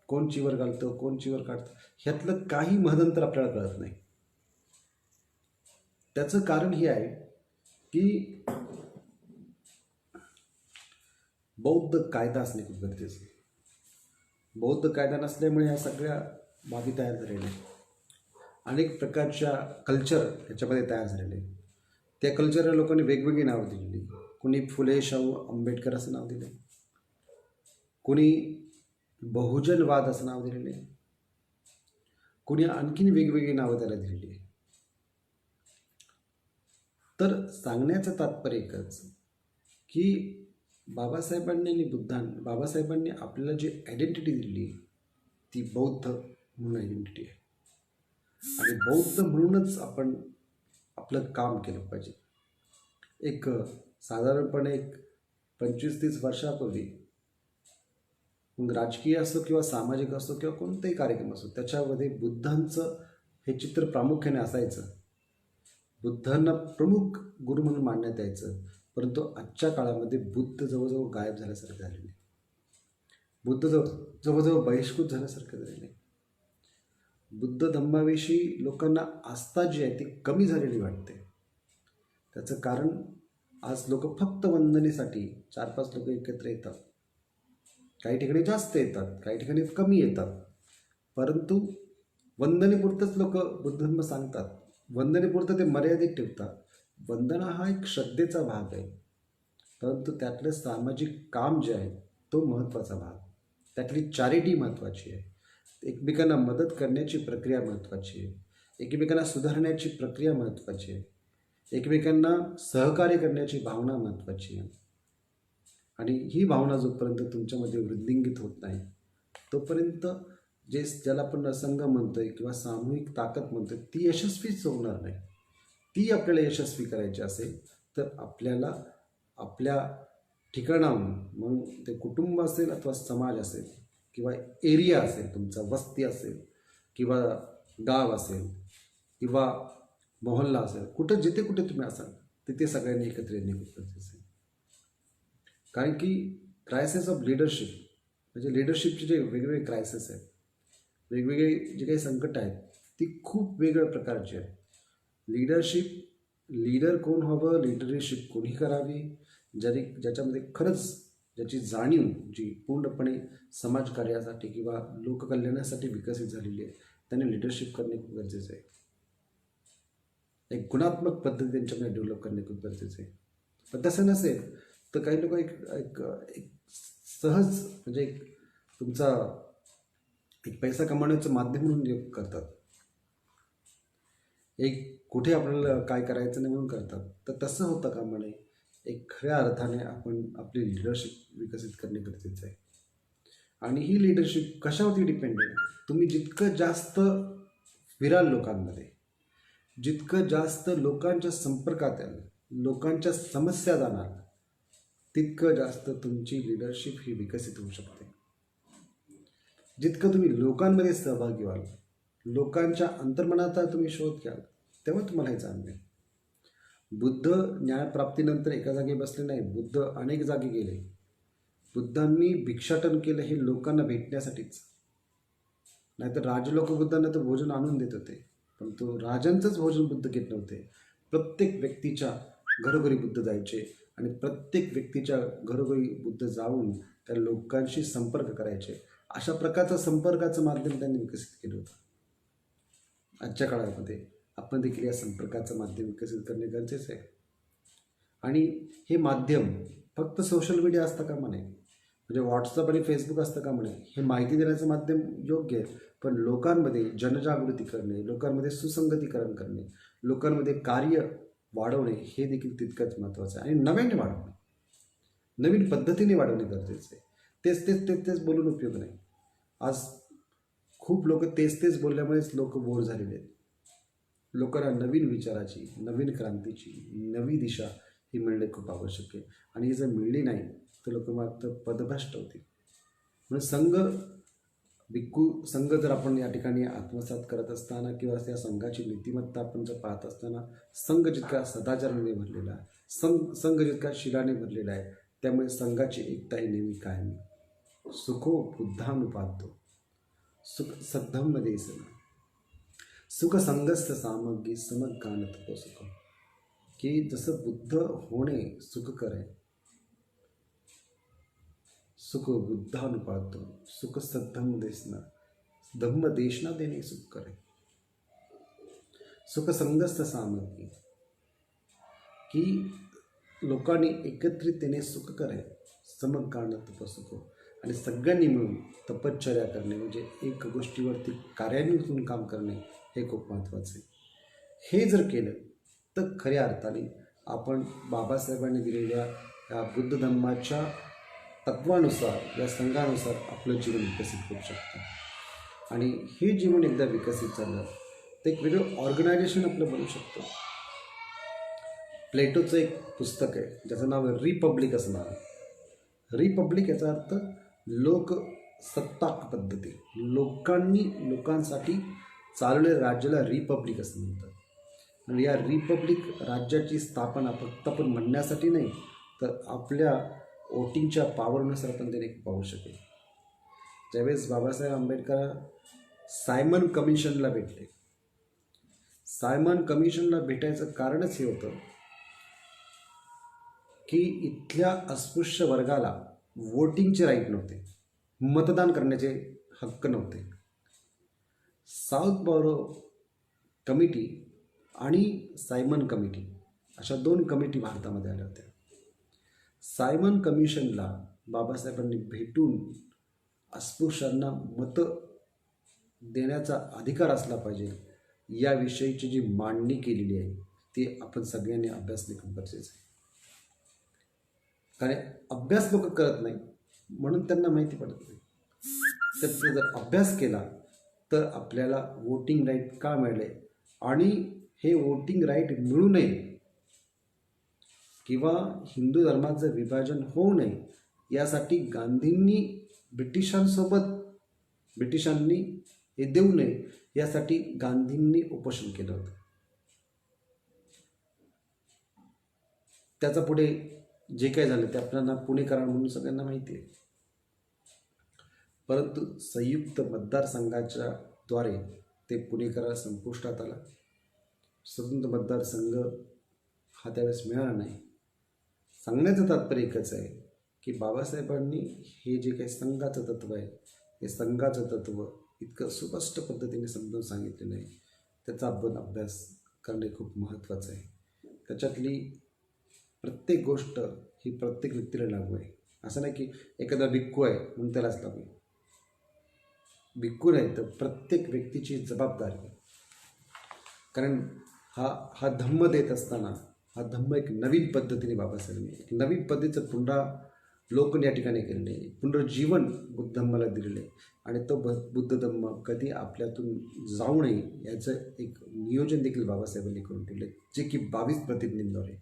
कोण चिवर घालतं, कोण चिवर काढतं, ह्यातलं काही महदंतर आपल्याला कळत नाही. त्याचं कारण हे आहे की बौद्ध कायदा असणे खूप गरजेचं आहे. बौद्ध कायदा नसल्यामुळे ह्या सगळ्या बाबी तयार झालेल्या आहेत. अनेक प्रकारच्या कल्चर ह्याच्यामध्ये तयार झालेले आहे. त्या कल्चरला लोकांनी वेगवेगळी नावं दिलेली. कोणी फुले शाहू आंबेडकर असं नाव दिलं, कोणी बहुजनवाद असं नाव दिलेले, कोणी आणखीन वेगवेगळी नावं त्याला दिलेली आहे. तर सांगण्याचं तात्पर्य एकच की बाबासाहेबांनी आपल्याला जी आयडेंटिटी दिली ती बौद्ध म्हणून आयडेंटिटी आहे. आणि बौद्ध म्हणूनच आपण आपलं काम केलं पाहिजे. एक साधारणपणे 25-30 वर्षापूर्वी मग राजकीय असो किंवा सामाजिक असो किंवा कोणताही कार्यक्रम असो, त्याच्यामध्ये बुद्धांचं हे चित्र प्रामुख्याने असायचं. बुद्धांना प्रमुख गुरु म्हणून मानण्यात यायचं. परंतु आजच्या काळामध्ये बुद्ध जवळजवळ गायब झाल्यासारखं झालेलं आहे. बुद्ध जवळजवळ बहिष्कृत झाल्यासारखं झालेलं आहे. बुद्ध धम्माविषयी लोकांना आस्था जी आहे ती कमी झालेली वाटते. त्याचं कारण आज लोक फक्त वंदनेसाठी 4-5 लोक एकत्र येतात. काही ठिकाणी जास्त येतात, काही ठिकाणी कमी येतात, परंतु वंदनेपुरतंच लोक बुद्धधर्म सांगतात. वंदनेपुरतं ते मर्यादित ठेवतात. वंदना हा एक श्रद्धेचा भाग आहे, परंतु त्यातलं सामाजिक काम जे आहे तो महत्त्वाचा भाग. त्यातली चॅरिटी महत्त्वाची आहे. एकमेकांना मदत करण्याची प्रक्रिया महत्त्वाची आहे. एकमेकांना सुधारण्याची प्रक्रिया महत्त्वाची आहे. एकमेकांना सहकार्य करण्याची भावना महत्त्वाची आहे. आणि ही भावना जोपर्यंत तुमच्यामध्ये वृद्धिंगित होत नाही तोपर्यंत ज्याला आपण असंग म्हणतोय किंवा सामूहिक ताकद म्हणतोय ती यशस्वीच होणार नाही. ती आपल्याला यशस्वी करायची असेल तर आपल्याला आपल्या ठिकाणाहून, मग ते कुटुंब असेल अथवा समाज असेल किंवा एरिया असेल, तुमचा वस्ती असेल किंवा गाव असेल किंवा मोहल्ला असेल, जिथे कुठे तुम्ही असाल तिथे सगळ्यांनी एकत्र येणे खूप गरजेचं आहे. कारण की क्रायसिस ऑफ लिडरशिप म्हणजे लिडरशिपचे जे वेगवेगळे क्रायसिस आहेत, वेगवेगळे जे काही संकट आहेत ती खूप वेगळ्या प्रकारची आहेत. लीडर कोण हवं, लिडरशिप कोणी करावी, ज्याच्यामध्ये खरंच ज्याची जाणीव जी पूर्णपणे समाजकार्यासाठी किंवा लोककल्याणासाठी विकसित झालेली आहे त्यांनी लिडरशिप करणे खूप गरजेचं आहे. एक गुणात्मक पद्धती त्यांच्यामध्ये डेव्हलप करणे खूप गरजेचं आहे. पण तसं नसेल तर काही लोक एक सहज म्हणजे तुमचा एक पैसा कमावण्याचं माध्यम म्हणून नियोग करतात. एक कुठे आपल्याला काय करायचं नाही म्हणून करतात. तर तसं होतं कामा नये. एक खऱ्या अर्थाने आपण आपली लिडरशिप विकसित करणे गरजेचं आहे. आणि ही लिडरशिप कशावरती डिपेंड आहे? तुम्ही जितकं जास्त फिराल लोकांमध्ये, जितकं जास्त लोकांच्या संपर्कात याल, लोकांच्या समस्या जाणार, तितकं जास्त तुमची लिडरशिप ही विकसित होऊ शकते. जितकं तुम्ही लोकांमध्ये सहभागी व्हाल, लोकांच्या अंतर्मनाचा तुम्ही शोध घ्याल, तेव्हा तुम्हाला हे जाणवेल. बुद्ध न्यायप्राप्तीनंतर एका जागी बसले नाही, बुद्ध अनेक जागी गेले. बुद्धांनी भिक्षाटन केलं हे लोकांना भेटण्यासाठीच. नाहीतर राजलोक बुद्धांना तर भोजन आणून देत होते, पण तो राजांचंच भोजन बुद्ध घेत नव्हते. प्रत्येक व्यक्तीच्या घरोघरी बुद्ध जायचे आणि प्रत्येक व्यक्तीच्या घरोघरी बुद्ध जाऊन त्या लोकांशी संपर्क करायचे. अशा प्रकारचं संपर्काचं माध्यम त्यांनी विकसित केलं होतं. आजच्या काळामध्ये आपण देखील या संपर्काचं माध्यम विकसित करणे गरजेचं आहे. आणि हे माध्यम फक्त सोशल मीडिया असतं का म्हणे, म्हणजे व्हॉट्सअप आणि फेसबुक असतं का म्हणे, हे माहिती देण्याचं माध्यम योग्य आहे, पण लोकांमध्ये जनजागृती करणे, लोकांमध्ये सुसंगतीकरण करणे, लोकांमध्ये कार्य वाढवणे हे देखील तितकंच महत्त्वाचं आहे. आणि नव्याने वाढवणे, नवीन पद्धतीने वाढवणे गरजेचं आहे. तेच बोलून उपयोग नाही. आज खूप लोक तेच बोलल्यामुळेच लोक बोर झालेले आहेत. लोकांना नवीन विचाराची, नवीन क्रांतीची, नवी दिशा ही मिळणे खूप आवश्यक आहे. आणि ही जर मिळली नाही तर लोक मात्र पदभ्रष्ट होतील. म्हणून संघ जर आपण या ठिकाणी आत्मसात करत असताना किंवा त्या संघाची नीतिमत्ता आपण जर पाहत असताना, संघ जितका सदाचाराने भरलेला आहे, संघ जितका शिलाने भरलेला आहे, त्यामुळे संघाची एकता ही नेहमी कायम. सुखो बुद्धानुपातो सुख सद्धम्मध्ये सुख संगस्त सामग्री समगानत सुख. की जसं बुद्ध होणे सुखकर आहे, सुख बुद्धानुपातो सुख सद्धम देशना धम्म देशना देणे सुख करे. सुख संगस्त सामग्री की लोकांनी एकत्रिततेने सुख करे, समगानत सुख. आणि सगळ्यांनी मिळून तपश्चर्या करणे म्हणजे एक गोष्टीवरती कार्यान्वित होऊन काम करणे हे खूप महत्त्वाचं आहे. हे जर केलं तर खऱ्या अर्थाने आपण बाबासाहेबांनी दिलेल्या या बुद्ध धम्माच्या तत्वानुसार, या संघानुसार आपलं जीवन विकसित करू शकतं. आणि हे जीवन एकदा विकसित झालं तर एक वेगळं ऑर्गनायझेशन आपलं बनू शकतं. प्लेटोचं एक पुस्तक आहे ज्याचं नाव आहे रिपब्लिक असं नाव आहे. रिपब्लिक याचा अर्थ लोकसत्ताक पद्धती, लोकांसाठी चालवलेल्या राज्याला रिपब्लिक असं म्हणतात. आणि या रिपब्लिक राज्याची स्थापना फक्त आपण म्हणण्यासाठी नाही तर आपल्या वोटिंगच्या पॉवरनुसार आपण त्याने खूप आवश्यक आहे. ज्यावेळेस बाबासाहेब आंबेडकर सायमन कमिशनला भेटले, सायमन कमिशनला भेटायचं कारणच हे होतं की इथल्या अस्पृश्य वर्गाला वोटिंगचे राईट नव्हते, मतदान करण्याचे हक्क नव्हते. साऊथ बॉरो कमिटी आणि सायमन कमिटी अशा 2 कमिटी भारतामध्ये आल्या होत्या. सायमन कमिशनला बाबासाहेबांनी भेटून अस्पृश्यांना मतं देण्याचा अधिकार असला पाहिजे याविषयीची जी मांडणी केलेली आहे ती आपण सगळ्यांनी अभ्यासणे खूप गरजेचं आहे. कारण अभ्यास लोक करत नाही म्हणून त्यांना माहिती पडत नाही. तर जर अभ्यास केला तर आपल्याला वोटिंग राईट का मिळाले आणि हे वोटिंग राईट मिळू नये किंवा हिंदू धर्माचं विभाजन होऊ नये यासाठी गांधींनी ब्रिटिशांनी हे देऊ नये यासाठी गांधींनी उपोषण केलं होतं. त्याचा पुढे जे काय झालं ते आपल्याला पुणे करार म्हणून सगळ्यांना माहिती आहे. परंतु संयुक्त मतदारसंघाच्या द्वारे ते पुणे करार संपुष्टात आला. स्वतंत्र मतदारसंघ हा त्यावेळेस मिळाला नाही. सांगण्याचं तात्पर्य एकच आहे की बाबासाहेबांनी हे जे काही संघाचं तत्त्व आहे हे संघाचं तत्त्व इतकं सुस्पष्ट पद्धतीने समजून सांगितलेलं आहे. त्याचा आपण अभ्यास करणे खूप महत्त्वाचं आहे. त्याच्यातली प्रत्येक गोष्ट ही प्रत्येक व्यक्तीला लागू आहे. असं नाही की एखादा भिक्खू आहे म्हणून त्यालाच लागू आहे. भिक्खू नाही तर प्रत्येक व्यक्तीची जबाबदारी आहे. कारण हा धम्म देत असताना हा धम्म एक नवीन पद्धतीने बाबासाहेबांनी एक नवीन पद्धतीचं पुनरावलोकन या ठिकाणी केलेलं आहे. पुनर्जीवन बुद्ध धम्माला दिलेलं आहे आणि तो बुद्ध धम्म कधी आपल्यातून जाऊ नये याचं एक नियोजन देखील बाबासाहेबांनी करून ठेवलं आहे, जे की 22 प्रतिज्ञांद्वारे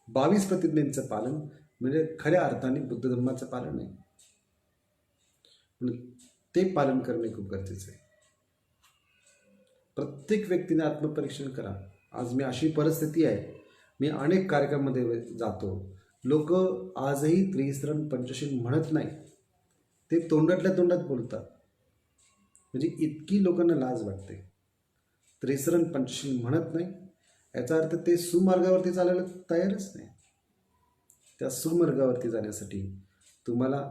22 प्रतिज्ञांचं पालन म्हणजे खऱ्या अर्थाने बुद्ध धम्माचं पालन आहे. म्हणून ते पालन करणे खूप गरजेचं आहे. प्रत्येक व्यक्तीने आत्मपरीक्षण करा. आज मी अशी परिस्थिती आहे, मी अनेक कार्यक्रमामध्ये जातो, लोक आजही त्रिसरण पंचशील म्हणत नाही, ते तोंडातल्या तोंडात बोलतात. म्हणजे इतकी लोकांना लाज वाटते. त्रिसरण पंचशील म्हणत नाही याचा अर्थ ते सुमार्गावरती चालायला तयारच नाही. त्या सुमार्गावरती जाण्यासाठी तुम्हाला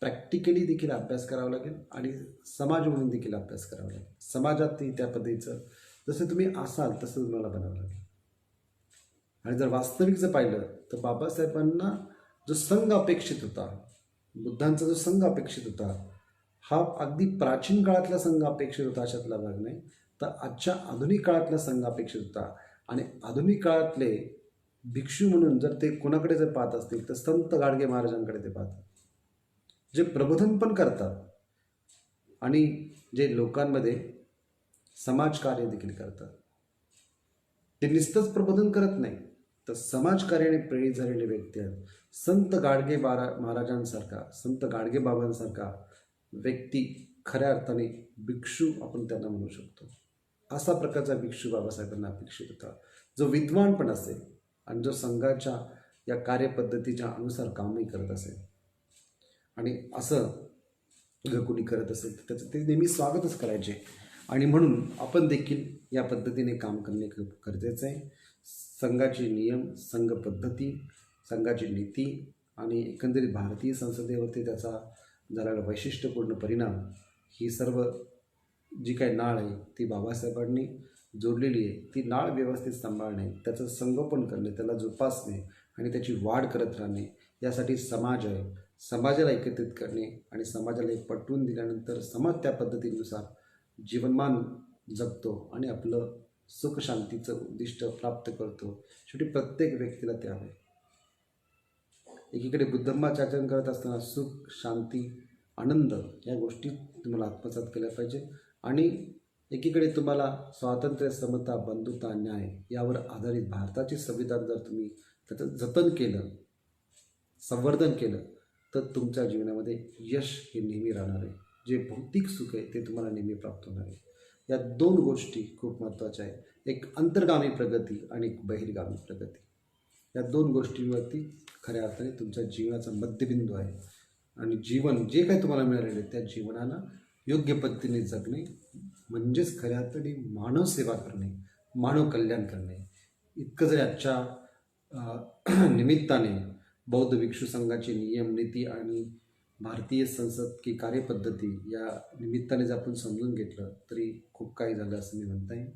प्रॅक्टिकली देखील अभ्यास करावा लागेल आणि समाज म्हणून देखील अभ्यास करावा लागेल. समाजातही त्या पद्धतीचं जसं तुम्ही असाल तसं तुम्हाला बनावं लागेल. आणि जर वास्तविक जर पाहिलं तर बाबासाहेबांना जो संघ अपेक्षित होता, बुद्धांचा जो संघ अपेक्षित होता, हा अगदी प्राचीन काळातला संघ अपेक्षित होता अशातला भाग नाही, तर आजच्या आधुनिक काळातला संघ अपेक्षित होता. आणि आधुनिक काळातले भिक्षू म्हणून जर ते कोणाकडे जर पाहत असतील तर संत गाडगे महाराजांकडे ते पाहतात, जे प्रबोधन पण करतात आणि जे लोकांमध्ये समाजकार्य देखील करतात. ते नुसतंच प्रबोधन करत नाही तर समाजकार्याने प्रेरित झालेले व्यक्ती आहेत. संत गाडगे महाराजांसारखा, संत गाडगे बाबांसारखा व्यक्ती खऱ्या अर्थाने भिक्षू आपण त्यांना म्हणू शकतो. असा प्रकारचा भिक्षू बाबासाहेबांना अपेक्षित होता, जो विद्वान पण असेल आणि जो संघाच्या या कार्यपद्धतीच्या अनुसार कामही करत असेल. आणि असं जर कोणी करत असेल तर त्याचं ते नेहमी स्वागतच करायचे. आणि म्हणून आपण देखील या पद्धतीने काम करणे खूप गरजेचं आहे. संघाचे नियम, संघ पद्धती, संघाची नीती आणि एकंदरीत भारतीय संसदेवरती त्याचा झालेला वैशिष्ट्यपूर्ण परिणाम, ही सर्व जी काही नाळ आहे ती बाबासाहेबांनी जोडलेली आहे. ती नाळ व्यवस्थित सांभाळणे, त्याचं संगोपन करणे, त्याला जोपासणे आणि त्याची वाढ करत राहणे यासाठी समाज आहे. समाजाला एकत्रित करणे आणि समाजाला एक पटवून दिल्यानंतर समाज त्या पद्धतीनुसार जीवनमान जगतो आणि आपलं सुख शांतीचं उद्दिष्ट प्राप्त करतो. शेवटी प्रत्येक व्यक्तीला ते हवे. एकीकडे बुद्धधम्माचे आचरण करत असताना सुख, शांती, आनंद या गोष्टी तुम्हाला आत्मसात केल्या पाहिजे. आणि एकीकडे तुम्हाला स्वातंत्र्य, समता, बंधुता, न्याय यावर आधारित भारताचे संविधान जर तुम्ही त्याचं जतन केलं, संवर्धन केलं तर तुमच्या जीवनामध्ये यश हे नेहमी राहणार आहे. जे भौतिक सुख आहे ते तुम्हाला नेहमी प्राप्त होणार आहे. या 2 गोष्टी खूप महत्त्वाच्या आहेत. एक अंतर्गामी प्रगती आणि एक बहिर्गामी प्रगती. या 2 गोष्टींवरती खऱ्या अर्थाने तुमच्या जीवनाचा मध्यबिंदू आहे. आणि जीवन जे काही तुम्हाला मिळालेलं आहे त्या जीवनाला योग्य पद्धतीने जगणे म्हणजेच खऱ्या अर्थाने मानव सेवा करणे, मानव कल्याण करणे. इतकं जरी आजच्या निमित्ताने बौद्ध भिक्षू संघाचे नियम नीती आणि भारतीय संसद की कार्यपद्धती या निमित्ताने जर आपण समजून घेतलं तरी खूप काही झालं असं मी म्हणता येईल.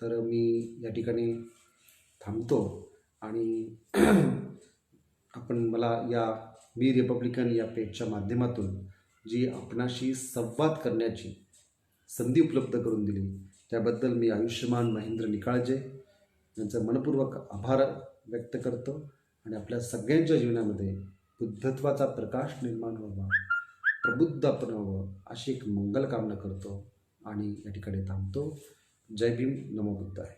तर मी या ठिकाणी थांबतो आणि आपण मला या मी रिपब्लिकन या पेजच्या माध्यमातून जी आपणाशी संवाद करण्याची संधी उपलब्ध करून दिली त्याबद्दल मी आयुष्यमान महेंद्र निकाळजे यांचा मनपूर्वक आभार व्यक्त करतो आणि आपल्या सगळ्यांच्या जीवनामध्ये बुद्धत्वाचा प्रकाश निर्माण व्हावा, प्रबुद्ध आपण व्हावं अशी एक मंगल कामना करतो आणि या ठिकाणी थांबतो. जय भीम, नमो बुद्धाय.